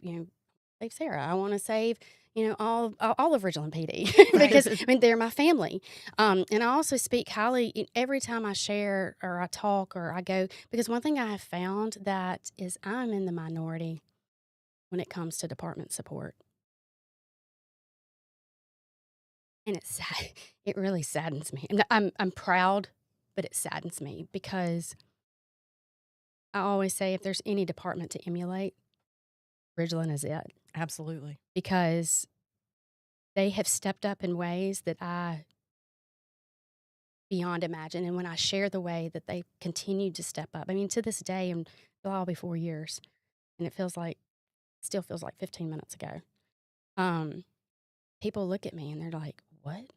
Sara. I want to save, all of Ridgeland PD because, they're my family. And I also speak highly every time I share or I talk or I go, because one thing I have found that is I'm in the minority when it comes to department support. And it's sad. It really saddens me. And I'm proud, but it saddens me because I always say if there's any department to emulate, Ridgeland is it. Absolutely. Because they have stepped up in ways that I beyond imagine. And when I share the way that they continued to step up, to this day, and it'll all be 4 years, and it still feels like 15 minutes ago. People look at me and they're like, what?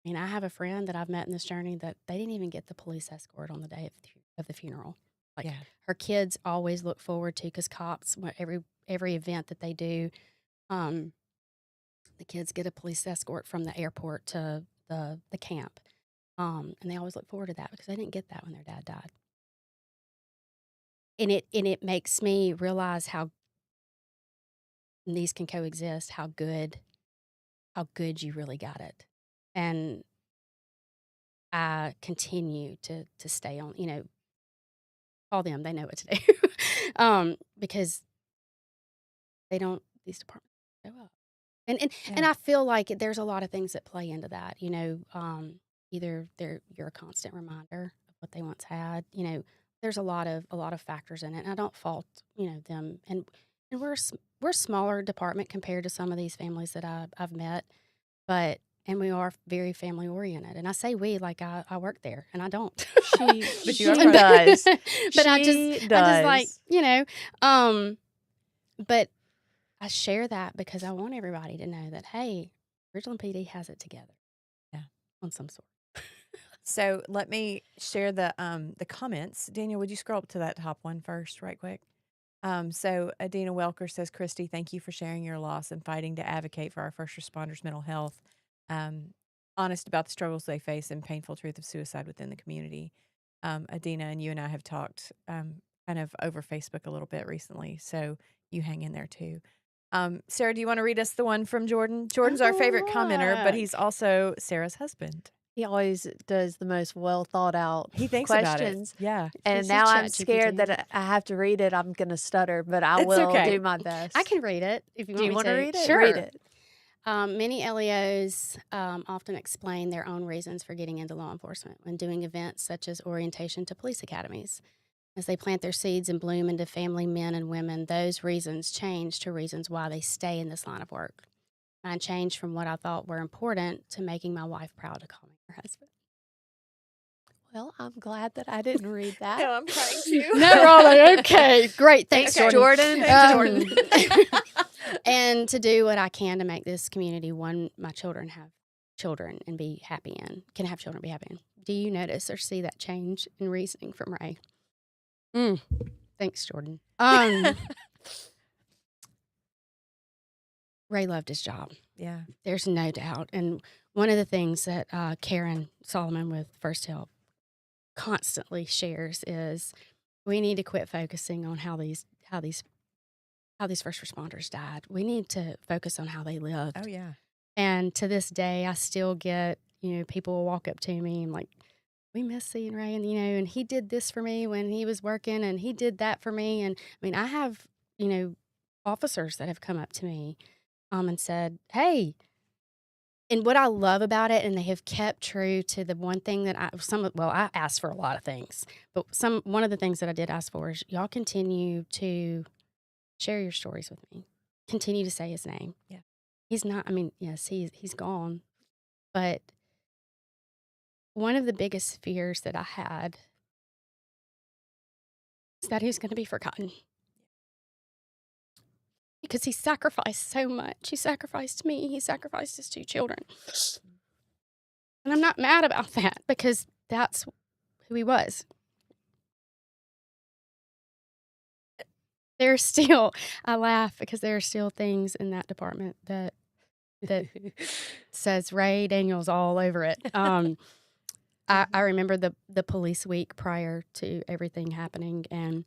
I have a friend that I've met in this journey that they didn't even get the police escort on the day of the funeral. Like, her kids always look forward to, because cops, every event that they do, the kids get a police escort from the airport to the camp. And they always look forward to that because they didn't get that when their dad died. And it makes me realize how these can coexist, how good you really got it. And I continue to stay on, call them, they know what to do. Because these departments show up. And I feel like there's a lot of things that play into that, either you're a constant reminder of what they once had, there's a lot of factors in it. And I don't fault, them. And we're a smaller department compared to some of these families that I've met, and we are very family oriented. And I say we like I work there, and I don't. But you does. But I just like, but I share that because I want everybody to know that, hey, Ridgeland PD has it together. Yeah. On some sort. So let me share the comments. Daniel, would you scroll up to that top one first, right quick? So Adina Welker says, Kristy, thank you for sharing your loss and fighting to advocate for our first responders' mental health. Honest about the struggles they face and painful truth of suicide within the community. Adina, and you and I have talked kind of over Facebook a little bit recently, so you hang in there too. Sara, do you want to read us the one from Jordan? Jordan's our favorite commenter, but he's also Sarah's husband. He always does the most well thought out questions. About it. Yeah. And now I'm scared that I have to read it. I'm going to stutter, but I will do my best. I can read it if you want me to. Do you want to read it? Sure. Read it. Many LEOs often explain their own reasons for getting into law enforcement when doing events such as orientation to police academies. As they plant their seeds and bloom into family men and women, those reasons change to reasons why they stay in this line of work. Mine changed from what I thought were important to making my wife proud to call me her husband. Well, I'm glad that I didn't read that. No, I'm crying too. No, Raleigh. Okay, great. Thanks, Jordan. Jordan. And to do what I can to make this community one my children have children and be happy in, can have children be happy in. Do you notice or see that change in reasoning from Ray? Thanks, Jordan. Ray loved his job. Yeah. There's no doubt. And one of the things that Karen Solomon with First Help constantly shares is we need to quit focusing on how these first responders died. We need to focus on how they lived. Oh, yeah. And to this day, I still get, people will walk up to me and like, we miss seeing Ray, and and he did this for me when he was working, and he did that for me. And I mean, I have, officers that have come up to me and said, hey, and what I love about it, and they have kept true to the one thing that I asked for a lot of things, but one of the things that I did ask for is y'all continue to share your stories with me. Continue to say his name. Yeah. He's not, yes, he's gone, but one of the biggest fears that I had is that he was going to be forgotten. Because he sacrificed so much. He sacrificed me. He sacrificed his 2 children. And I'm not mad about that because that's who he was. There's still, I laugh because there are still things in that department that says Ray Daniels all over it. I remember the police week prior to everything happening, and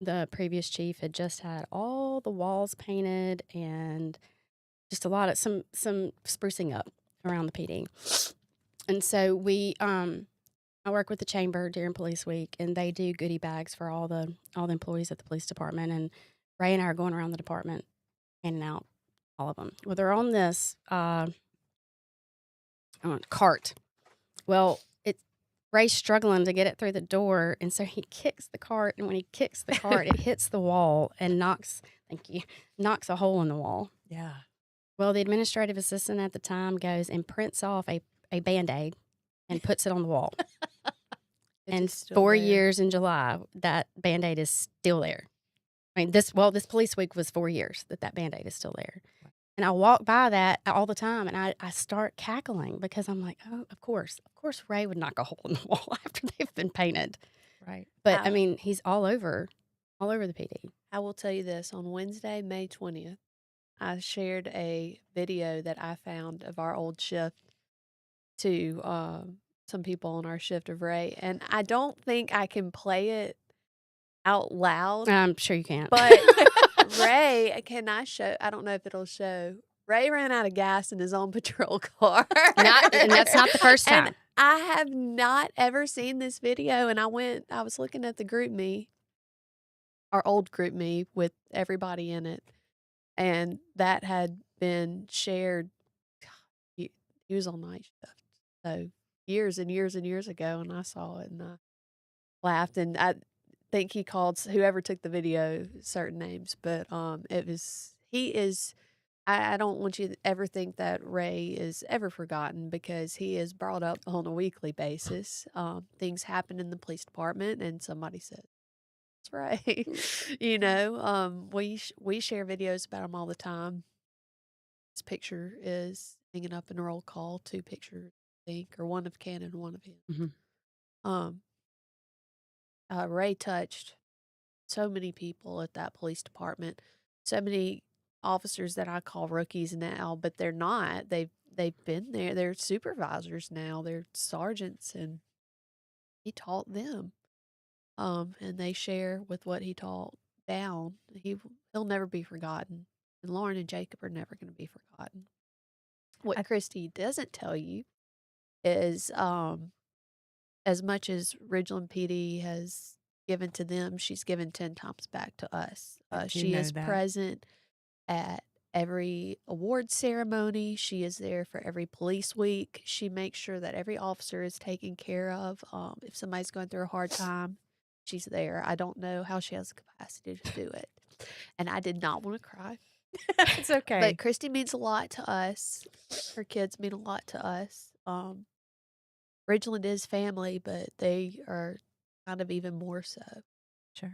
the previous chief had just had all the walls painted and just a lot of some sprucing up around the PD. And so I work with the chamber during police week, and they do goodie bags for all the employees at the police department. And Ray and I are going around the department handing out all of them. Well, they're on this cart. Well, Ray's struggling to get it through the door, and so he kicks the cart, and when he kicks the cart, it hits the wall and knocks a hole in the wall. Yeah. Well, the administrative assistant at the time goes and prints off a Band-Aid and puts it on the wall. And 4 years in July, that Band-Aid is still there. I mean, this police week was 4 years that Band-Aid is still there. And I walk by that all the time, and I start cackling because I'm like, oh, of course Ray would knock a hole in the wall after they've been painted. Right. But, he's all over the PD. I will tell you this. On Wednesday, May 20th, I shared a video that I found of our old shift to some people on our shift of Ray. And I don't think I can play it out loud. I'm sure you can't. But Ray, I don't know if it'll show. Ray ran out of gas in his own patrol car. And that's not the first time. And I have not ever seen this video. And I was looking at the group me, our old group me with everybody in it. And that had been shared. He was on night shift. So years and years and years ago. And I saw it and I laughed. And I think he called whoever took the video certain names, but I don't want you to ever think that Ray is ever forgotten because he is brought up on a weekly basis. Things happen in the police department and somebody said, that's Ray. We share videos about him all the time. His picture is hanging up in roll call, 2 pictures, I think, or one of Ken and one of him. Mm-hmm. Ray touched so many people at that police department, so many officers that I call rookies now, but they're not. They've been there. They're supervisors now. They're sergeants, and he taught them. And they share with what he taught down. He'll never be forgotten. And Lauren and Jacob are never going to be forgotten. What Kristy doesn't tell you is as much as Ridgeland PD has given to them, she's given 10 times back to us. She is present at every award ceremony. She is there for every police week. She makes sure that every officer is taken care of. If somebody's going through a hard time, she's there. I don't know how she has the capacity to do it. And I did not want to cry. It's okay. But Kristy means a lot to us. Her kids mean a lot to us. Ridgeland is family, but they are kind of even more so. Sure.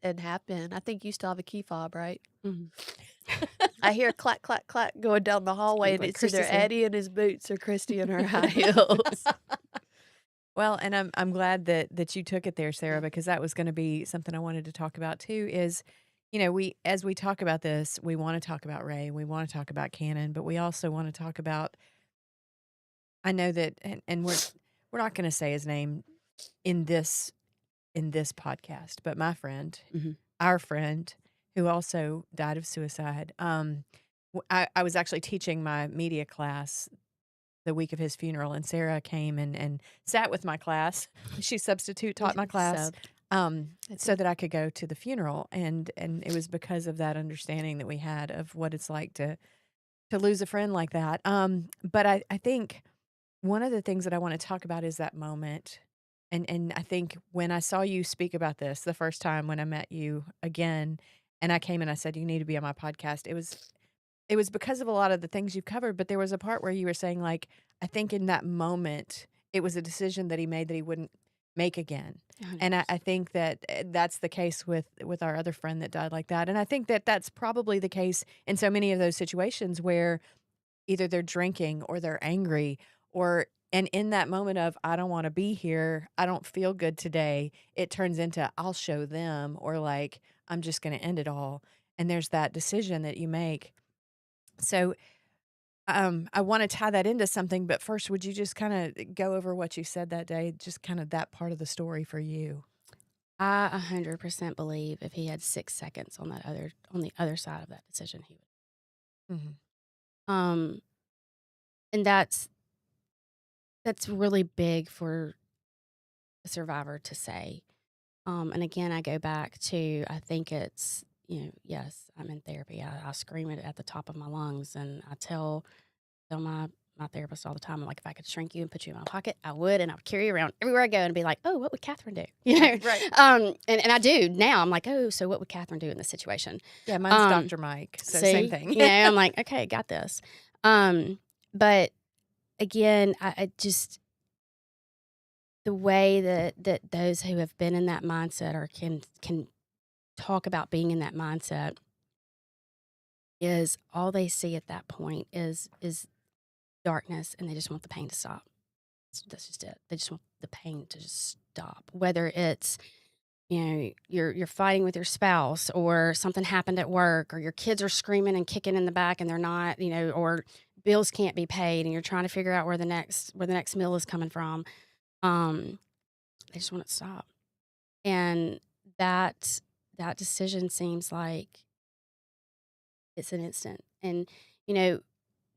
And have been. I think you still have a key fob, right? Mm-hmm. I hear clack, clack, clack going down the hallway, and it's either Eddie in his boots or Kristy in her high heels. Well, and I'm glad that you took it there, Sara, because that was going to be something I wanted to talk about too, is as we talk about this, we want to talk about Ray, we want to talk about Cannon, but we also want to talk about, I know that, and we're not going to say his name in this podcast, but my friend, our friend, who also died of suicide. I was actually teaching my media class the week of his funeral, and Sara came and sat with my class. She substitute taught my class. So that I could go to the funeral, and it was because of that understanding that we had of what it's like to lose a friend like that. But I think one of the things that I want to talk about is that moment, and I think when I saw you speak about this the first time when I met you again, and I came and I said you need to be on my podcast, it was because of a lot of the things you've covered, but there was a part where you were saying, like, I think in that moment it was a decision that he made that he wouldn't make again. And I think that that's the case with our other friend that died like that. And I think that that's probably the case in so many of those situations where either they're drinking or they're angry, and in that moment of, I don't want to be here, I don't feel good today, it turns into, I'll show them, or like, I'm just going to end it all. And there's that decision that you make. So I want to tie that into something, but first, would you just kind of go over what you said that day, just kind of that part of the story for you? I 100% believe if he had 6 seconds on the other side of that decision, he would. And that's really big for a survivor to say. And again, I go back to, I think it's, yes, I'm in therapy. I scream it at the top of my lungs, and I tell my therapist all the time, I'm like, if I could shrink you and put you in my pocket, I would, and I would carry you around everywhere I go and be like, oh, what would Catherine do? Right. And I do now. I'm like, oh, so what would Catherine do in this situation? Yeah, mine's Dr. Mike, so see? Same thing. I'm like, okay, got this. But again, I just, the way that those who have been in that mindset or can talk about being in that mindset is all they see at that point is darkness, and they just want the pain to stop. That's just it. They just want the pain to just stop. Whether it's, you're fighting with your spouse, or something happened at work, or your kids are screaming and kicking in the back and they're not, or bills can't be paid and you're trying to figure out where the next meal is coming from. They just want it to stop. And that decision seems like it's an instant. And,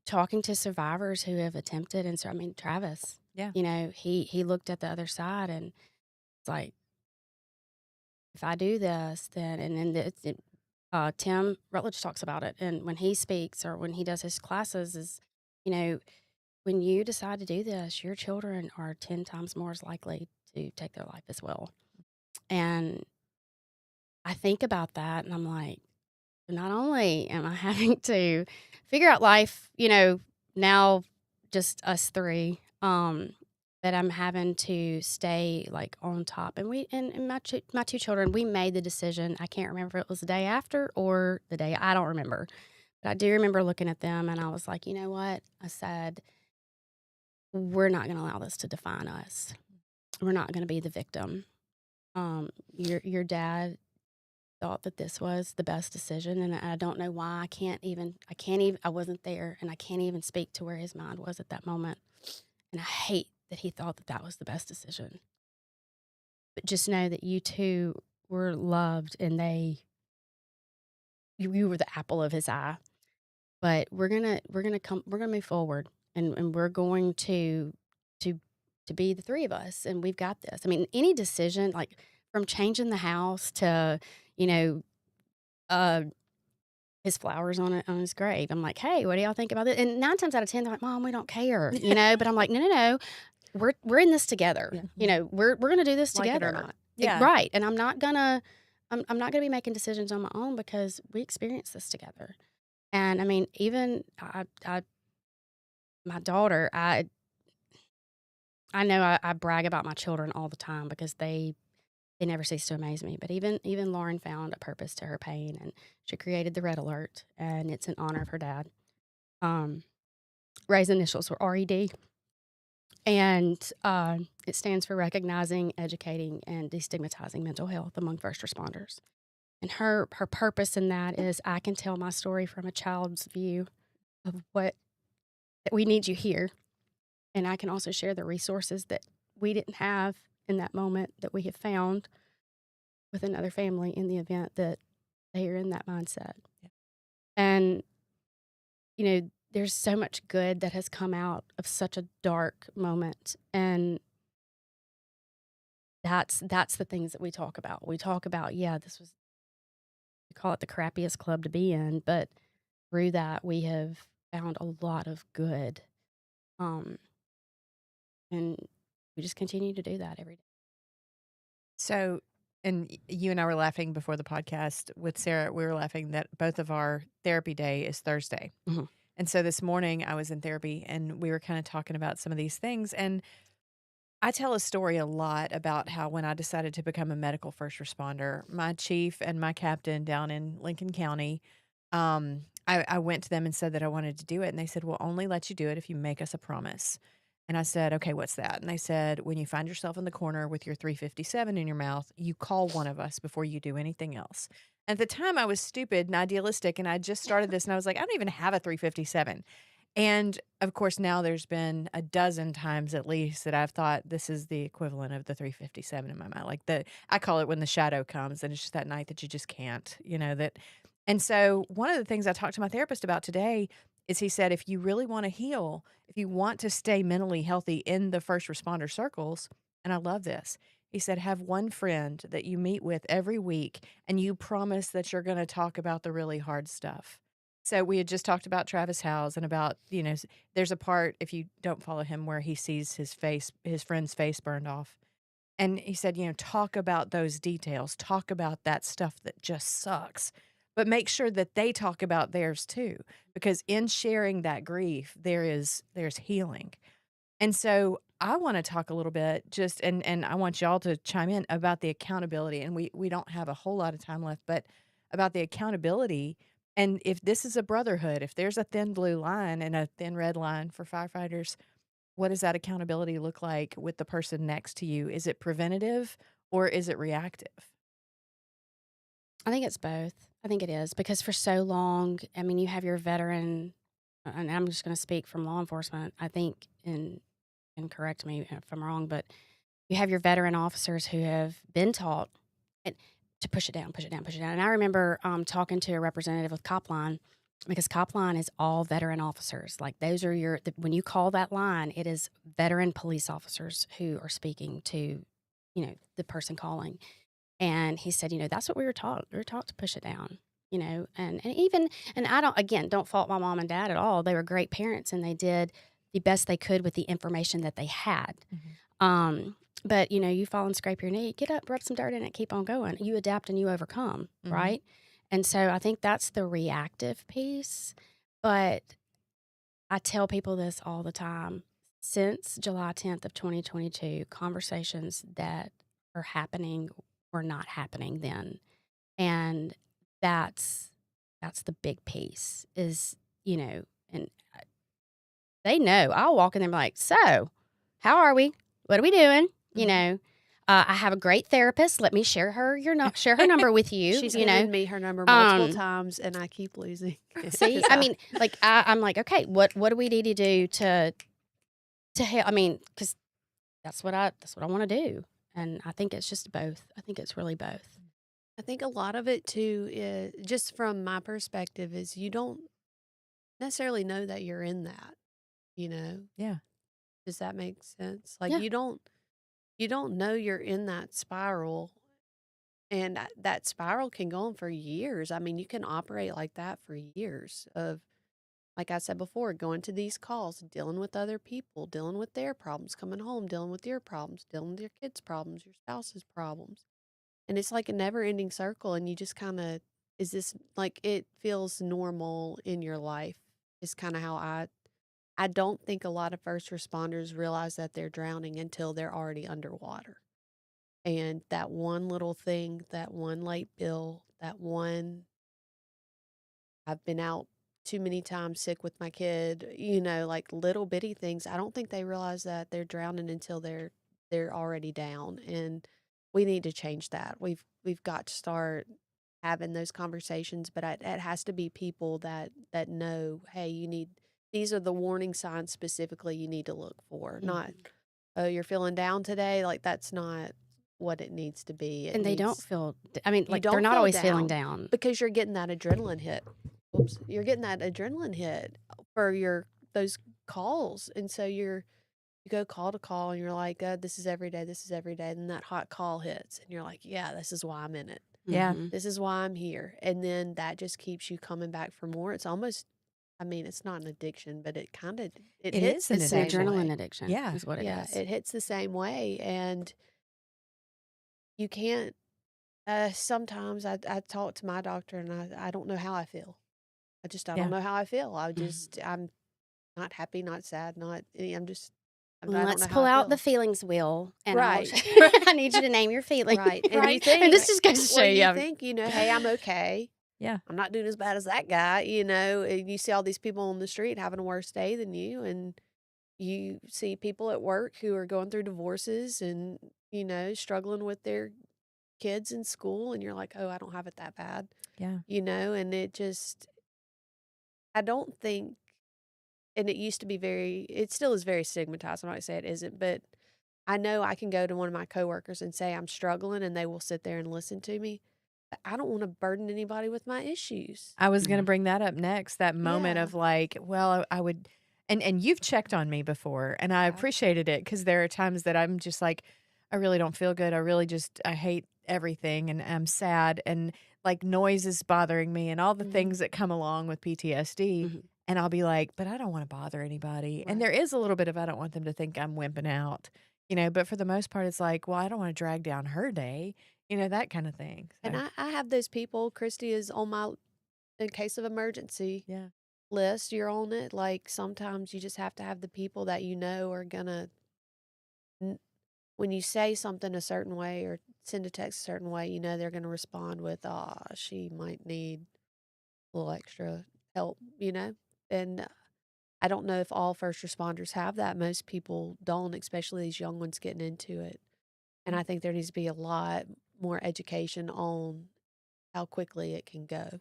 talking to survivors who have attempted, and so, I mean, Travis, Yeah. He looked at the other side and it's like, if I do this, then, and then Tim Rutledge talks about it. And when he speaks or when he does his classes is, when you decide to do this, your children are 10 times more likely to take their life as well. And I think about that and I'm like, not only am I having to figure out life, now just us three, that I'm having to stay like on top. And my two children, we made the decision. I can't remember if it was the day after or the day, I don't remember. But I do remember looking at them and I was like, you know what? I said, we're not going to allow this to define us. We're not going to be the victim. Your dad thought that this was the best decision, and I don't know why. I wasn't there, and I can't even speak to where his mind was at that moment. And I hate that he thought that was the best decision. But just know that you two were loved, and you were the apple of his eye. But we're gonna move forward, and we're going to be the three of us, and we've got this. I mean, any decision, like from changing the house to his flowers on his grave. I'm like, hey, what do y'all think about it? And 9 times out of 10, they're like, Mom, we don't care, But I'm like, no, we're in this together. Yeah. We're gonna do this together, like it or not. Yeah, right. And I'm not gonna be making decisions on my own because we experienced this together. And I mean, even my daughter, I know I brag about my children all the time because they never cease to amaze me. But even Lauren found a purpose to her pain, and she created the Red Alert, and it's in honor of her dad. Ray's initials were RED, and it stands for Recognizing, Educating, and Destigmatizing Mental Health Among First Responders. And her purpose in that is I can tell my story from a child's view of what that we need you here. And I can also share the resources that we didn't have in that moment that we have found with another family in the event that they are in that mindset. Yeah. And, there's so much good that has come out of such a dark moment. And that's the things that we talk about. We talk about, we call it the crappiest club to be in, but through that we have found a lot of good. And we just continue to do that every day. So, and you and I were laughing before the podcast with Sara. We were laughing that both of our therapy day is Thursday. Mhm. And so this morning I was in therapy and we were kind of talking about some of these things. And I tell a story a lot about how when I decided to become a medical first responder, my chief and my captain down in Lincoln County, I went to them and said that I wanted to do it. And they said, we'll only let you do it if you make us a promise. And I said, okay, what's that? And they said, when you find yourself in the corner with your 357 in your mouth, you call one of us before you do anything else. At the time, I was stupid and idealistic, and I just started this, and I was like, I don't even have a 357. And of course, now there's been a dozen times at least that I've thought this is the equivalent of the 357 in my mind. Like I call it when the shadow comes, and it's just that night that you just can't, that. And so one of the things I talked to my therapist about today is he said, if you really want to heal, if you want to stay mentally healthy in the first responder circles, and I love this, he said, have one friend that you meet with every week and you promise that you're going to talk about the really hard stuff. So we had just talked about Travis Howes and about, there's a part, if you don't follow him, where he sees his friend's face burned off. And he said, talk about those details, talk about that stuff that just sucks, but make sure that they talk about theirs too, because in sharing that grief, there's healing. And so I want to talk a little bit and I want y'all to chime in about the accountability. And we don't have a whole lot of time left, but about the accountability. And if this is a brotherhood, if there's a thin blue line and a thin red line for firefighters, what does that accountability look like with the person next to you? Is it preventative or is it reactive? I think it's both. I think it is because for so long, you have your veteran, and I'm just going to speak from law enforcement, I think, and correct me if I'm wrong, but you have your veteran officers who have been taught to push it down, push it down, push it down. And I remember talking to a representative with Copline, because Copline is all veteran officers. Like those are when you call that line, it is veteran police officers who are speaking to, the person calling. And he said, that's what we were taught. We were taught to push it down, and don't fault my mom and dad at all. They were great parents and they did the best they could with the information that they had. Mm-hmm. But, you fall and scrape your knee, get up, rub some dirt in it, keep on going. You adapt and you overcome, mm-hmm. right? And so I think that's the reactive piece. But I tell people this all the time. Since July 10th of 2022, conversations that are happening were not happening then. And that's the big piece is, and they know. I'll walk in there and be like, so how are we? What are we doing? Mm-hmm. I have a great therapist. Let me share her number with you. She's given me her number multiple times, and I keep losing. See, I'm like, okay, what do we need to do to help? Because that's what I want to do, and I think it's just both. I think it's really both. I think a lot of it too is just from my perspective is you don't necessarily know that you're in that. Yeah. Does that make sense? Like yeah. you don't know you're in that spiral, and that spiral can go on for years. You can operate like that for years of, like I said before, going to these calls, dealing with other people, dealing with their problems, coming home, dealing with your problems, dealing with your kids' problems, your spouse's problems. And it's like a never ending circle. And you just kind of, is this like, it feels normal in your life is kind of how I don't think a lot of first responders realize that they're drowning until they're already underwater. And that one little thing, that one late bill, that one, I've been out too many times sick with my kid, like little bitty things. I don't think they realize that they're drowning until they're already down. And we need to change that. We've got to start having those conversations, but it has to be people that know, hey, these are the warning signs specifically you need to look for. Not, oh, you're feeling down today. Like, that's not what it needs to be. And they don't feel, I mean, like, they're not feel always down feeling down. because you're getting that adrenaline hit. Oops, you're getting that adrenaline hit for those calls, and so you go call to call, and you're like, this is every day, and then that hot call hits, and you're like, yeah, this is why I'm in it. Yeah. This is why I'm here, and then that just keeps you coming back for more. It's almost, I mean, it's not an addiction, but it kind of It hits is an the It's an same adrenaline way. addiction. Yeah. Is what it Yeah, is. it hits the same way, and you can't. Sometimes I talk to my doctor, and I don't know how I feel. I Yeah. don't know how I feel. I'm not happy, not sad, I'm just. I don't Let's know how pull I out the feel. feelings wheel, and Right. I need you to name your feelings. Right, and you Right? think, And this just goes to show well, you. you think, hey, I'm okay. Yeah. I'm not doing as bad as that guy, and you see all these people on the street having a worse day than you, and you see people at work who are going through divorces and, struggling with their kids in school, and you're like, oh, I don't have it that bad, Yeah. and I don't think, and it used to be it still is very stigmatized. I'm not going to say it isn't, but I know I can go to one of my coworkers and say I'm struggling, and they will sit there and listen to me. But I don't want to burden anybody with my issues. I was going to bring that up next, that moment Yeah. of like, well, I would, and you've checked on me before, and I Yeah. appreciated it, because there are times that I'm just like, I really don't feel good. I hate everything, and I'm sad, and like noise is bothering me, and all the things that come along with PTSD. Mhm. And I'll be like, but I don't want to bother anybody. And there Right. is a little bit of, I don't want them to think I'm wimping out, but for the most part, it's like, well, I don't want to drag down her day, that kind of thing. And So, I have those people. Kristy is on my in case of emergency yeah. list. You're on it. Like, sometimes you just have to have the people that are gonna, when you say something a certain way or send a text a certain way, they're gonna respond with, she might need a little extra help, And I don't know if all first responders have that. Most people don't, especially these young ones getting into it. And I think there needs to be a lot more education on how quickly it can go.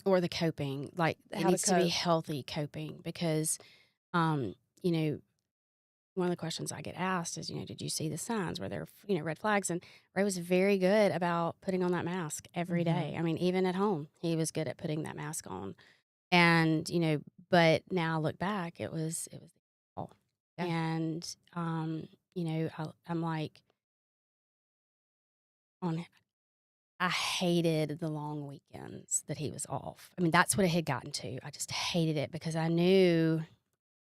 Or the coping, like it How to needs to be cope. healthy coping, because, you know, one of the questions I get asked is, did you see the signs? Were there, red flags? And Ray was very good about putting on that mask every day. I mean, even at home, he was good at putting that mask on. And, but now I look back, it was all. Yeah. And, I'm like, I hated the long weekends that he was off. I mean, that's what it had gotten to. I just hated it because I knew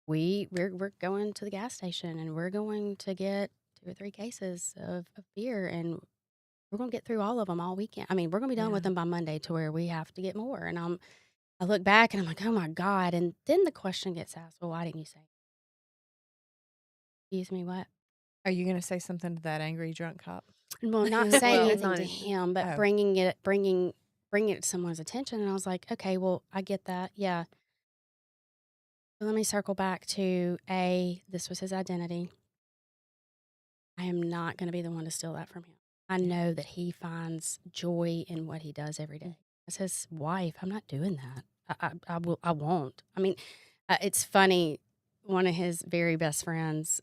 we're going to the gas station and we're going to get 2 or 3 cases of beer, and we're going to get through all of them all weekend. I mean, we're going to be done with them by Monday to where we have to get more. And I look back and I'm like, oh my God. And then the question gets asked, well, why didn't you say? Excuse me, what? Are you going to say something to that angry drunk cop? Well, not saying Well, anything not to in- him, but Oh. bringing it to someone's attention. And I was like, okay, well, I get that. Yeah. But let me circle back to this was his identity. I am not going to be the one to steal that from him. I know that he finds joy in what he does every day. As his wife, I'm not doing that. I won't. I mean, it's funny. One of his very best friends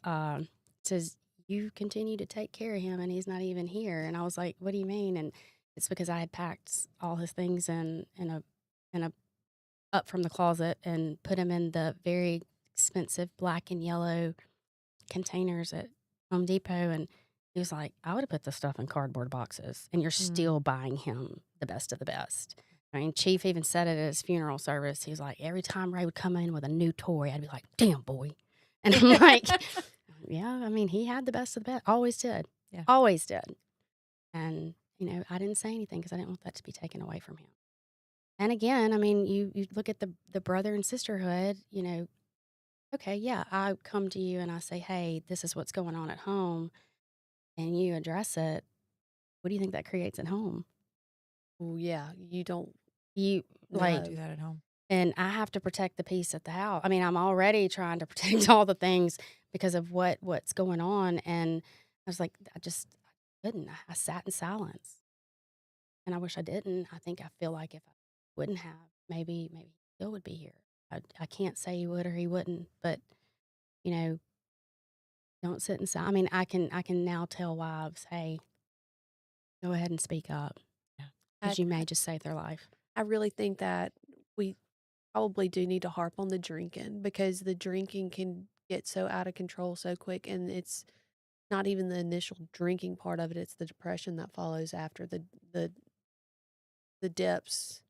says, you continue to take care of him and he's not even here. And I was like, what do you mean? And it's because I had packed all his things in a up from the closet and put him in the very expensive black and yellow containers at Home Depot. And he was like, I would have put the stuff in cardboard boxes, and you're still buying him the best of the best. I mean, Chief even said it at his funeral service. He was like, every time Ray would come in with a new toy, I'd be like, damn, boy. And I'm like, yeah, I mean, he had the best of the best. Always did. Yeah. Always did. And, I didn't say anything because I didn't want that to be taken away from him. And again, I mean, you look at the brother and sisterhood, okay, yeah, I come to you and I say, hey, this is what's going on at home, and you address it. What do you think that creates at home? Well, yeah, you don't. You No. like, Do that at home. and I have to protect the peace at the house. I mean, I'm already trying to protect all the things because of what's going on. And I was like, I couldn't. I sat in silence. and I wish I didn't. I feel like if I wouldn't have, maybe he still would be here. I can't say he would or he wouldn't, but you know, don't sit inside. I mean, I can now tell wives, hey, go ahead and speak up, Yeah. because you may just save their life. I really think that we probably do need to harp on the drinking, because the drinking can get so out of control so quick, and it's not even the initial drinking part of it, it's the depression that follows after the dips.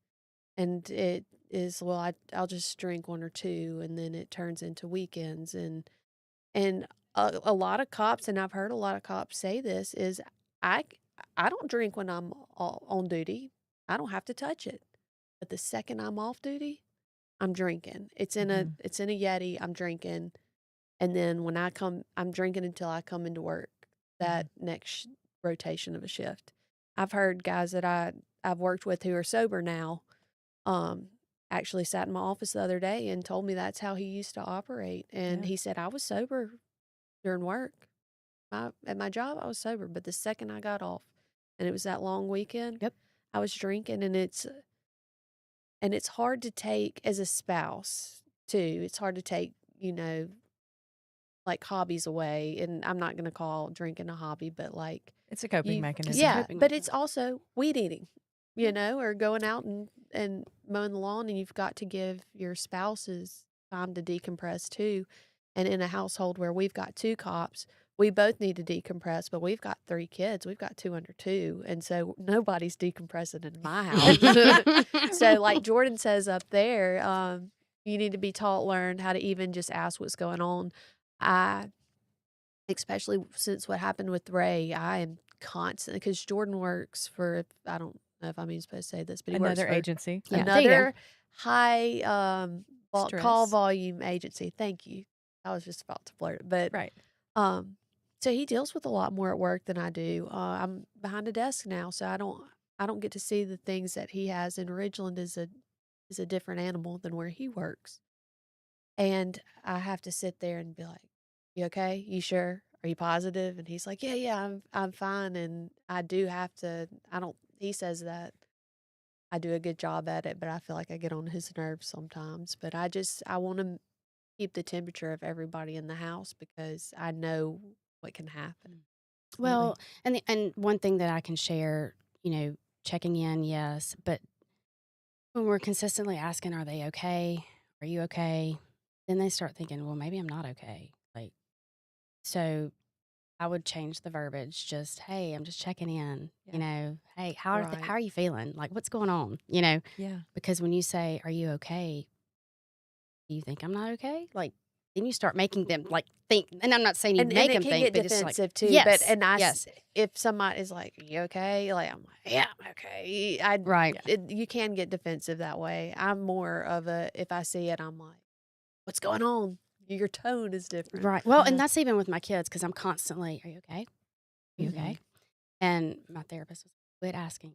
And it is, well, I'll just drink one or two, and then it turns into weekends. And a lot of cops, and I've heard a lot of cops say this, is I I don't drink when I'm on duty. I don't have to touch it. But the second I'm off duty, I'm drinking. It's in a Yeti. I'm drinking, and then when I come, I'm drinking until I come into work. That next rotation of a shift. I've heard guys that I've worked with who are sober now, actually sat in my office the other day and told me that's how he used to operate. And Yeah. he said, I was sober during work. At my job, I was sober, but the second I got off, and it was that long weekend, Yep. I was drinking. And it's hard to take as a spouse too. It's hard to take, like hobbies away. And I'm not going to call drinking a hobby, but like, It's a coping mechanism. yeah, coping but it's also weed eating, or going out and mowing the lawn, and you've got to give your spouses time to decompress too. And in a household where we've got 2 cops, we both need to decompress, but we've got 3 kids. We've got 2 under 2. And so nobody's decompressing in my house. So like Jordan says up there, you need to be learned how to even just ask what's going on. Especially since what happened with Ray, I am constant, because Jordan works for, I don't know if I'm even supposed to say this, but he works Another for agency. Yeah, there you go. another high call Stress. volume agency. Thank you. I was just about to blurt it, but Right. so he deals with a lot more at work than I do. I'm behind a desk now, so I don't get to see the things that he has. And Ridgeland is a different animal than where he works, and I have to sit there and be like, "You okay? You sure? Are you positive?" And he's like, "Yeah, I'm fine." And I do have to. I don't. He says that I do a good job at it, but I feel like I get on his nerves sometimes. But I want to keep the temperature of everybody in the house, because I know what can happen. Well, and one thing that I can share, checking in, yes, but when we're consistently asking, are they okay? Are you okay? Then they start thinking, well, maybe I'm not okay. So I would change the verbiage. Just, hey, I'm just checking in. Hey, how are you feeling? Like, what's going on? Yeah. Because when you say, are you okay? Do you think I'm not okay? Then you start making them think. And I'm not saying you make them can think, get but it's defensive too. yes, But yes. if somebody is like, "Are you okay?" Like, I'm like, "Yeah, I'm okay." Right. You can get defensive that way. I'm more of a, if I see it, I'm like, "What's going on?" Your tone is different, Right. Well, and that's even with my kids, because I'm constantly, are you okay? Are you Mhm. okay? And my therapist was quit asking.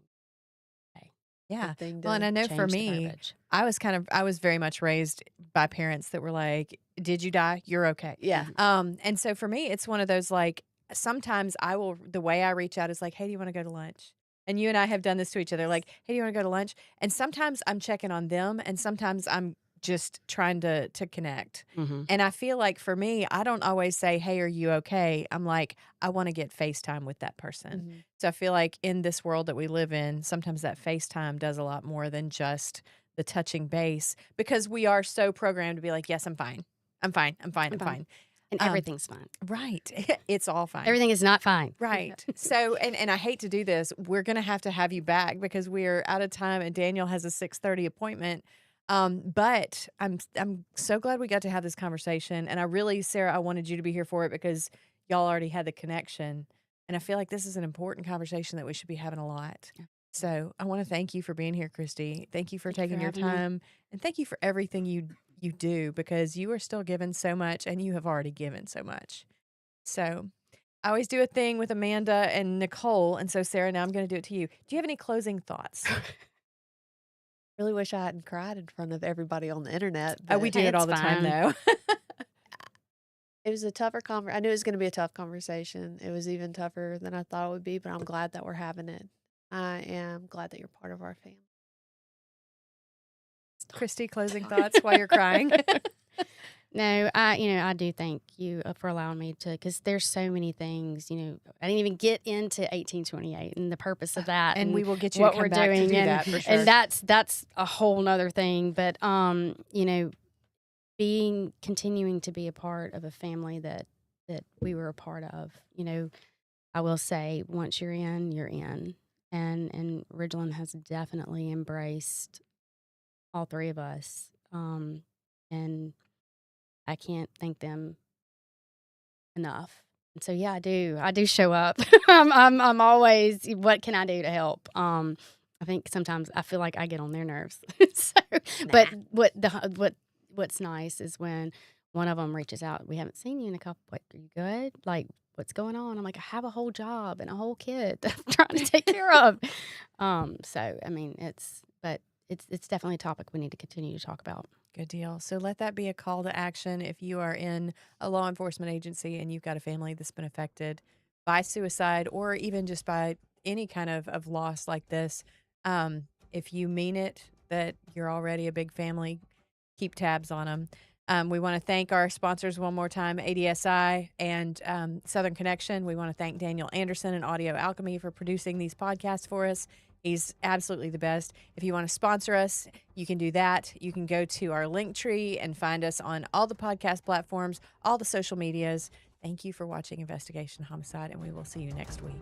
Yeah. Good thing Well, and to I know for change the me, verbiage. I was very much raised by parents that were like, "Did you die? You're okay." Yeah. And so for me, it's one of those, like, sometimes the way I reach out is like, "Hey, do you want to go to lunch?" And you and I have done this to each other, like, "Hey, do you want to go to lunch?" And sometimes I'm checking on them, and sometimes I'm just trying to connect. Mm-hmm. And I feel like for me, I don't always say, "Hey, are you okay?" I'm like, I want to get FaceTime with that person. Mhm. So I feel like in this world that we live in, sometimes that FaceTime does a lot more than just the touching base, because we are so programmed to be like, yes, I'm fine. I'm fine. I'm fine. I'm fine. And everything's fine. Right. It's all fine. Everything is not fine. Right. So, and I hate to do this. We're going to have you back, because we're out of time, and Daniel has a 6:30 appointment. But I'm so glad we got to have this conversation. And I really, Sara, I wanted you to be here for it, because y'all already had the connection. And I feel like this is an important conversation that we should be having a lot. Yeah. So I want to thank you for being here, Kristy. Thank you for Thank you taking for your having me. time. And thank you for everything you do, because you are still giving so much, and you have already given so much. So I always do a thing with Amanda and Nicole. And so, Sara, now I'm going to do it to you. Do you have any closing thoughts? Really wish I hadn't cried in front of everybody on the internet. We But do it all the It's time, fine. though. it was a tougher I knew it was going to be a tough conversation. It was even tougher than I thought it would be, but I'm glad that we're having it. I am glad that you're part of our family. Kristy, closing thoughts while you're crying. No, I do thank you for allowing me to, because there's so many things, I didn't even get into 1828 and the purpose of that, And we will get you what to come we're back doing, to do and, that for sure. and that's a whole nother thing. But continuing to be a part of a family that we were a part of, I will say, once you're in, you're in, and Ridgeland has definitely embraced all three of us, and I can't thank them enough. And so, yeah, I do show up. I'm always, what can I do to help? I think sometimes I feel like I get on their nerves. But what's nice is when one of them reaches out. We haven't seen you in a couple. Are you good? Like, what's going on? I'm like, I have a whole job and a whole kid that I'm trying to take care of. So I mean, it's definitely a topic we need to continue to talk about. Good deal. So let that be a call to action if you are in a law enforcement agency and you've got a family that's been affected by suicide or even just by any kind of loss like this. If you mean it, that you're already a big family, keep tabs on them. We want to thank our sponsors one more time, ADSI and Southern Connection. We want to thank Daniel Anderson and Audio Alchemy for producing these podcasts for us. He's absolutely the best. If you want to sponsor us, you can do that. You can go to our link tree and find us on all the podcast platforms, all the social medias. Thank you for watching Investigation Homicide, and we will see you next week.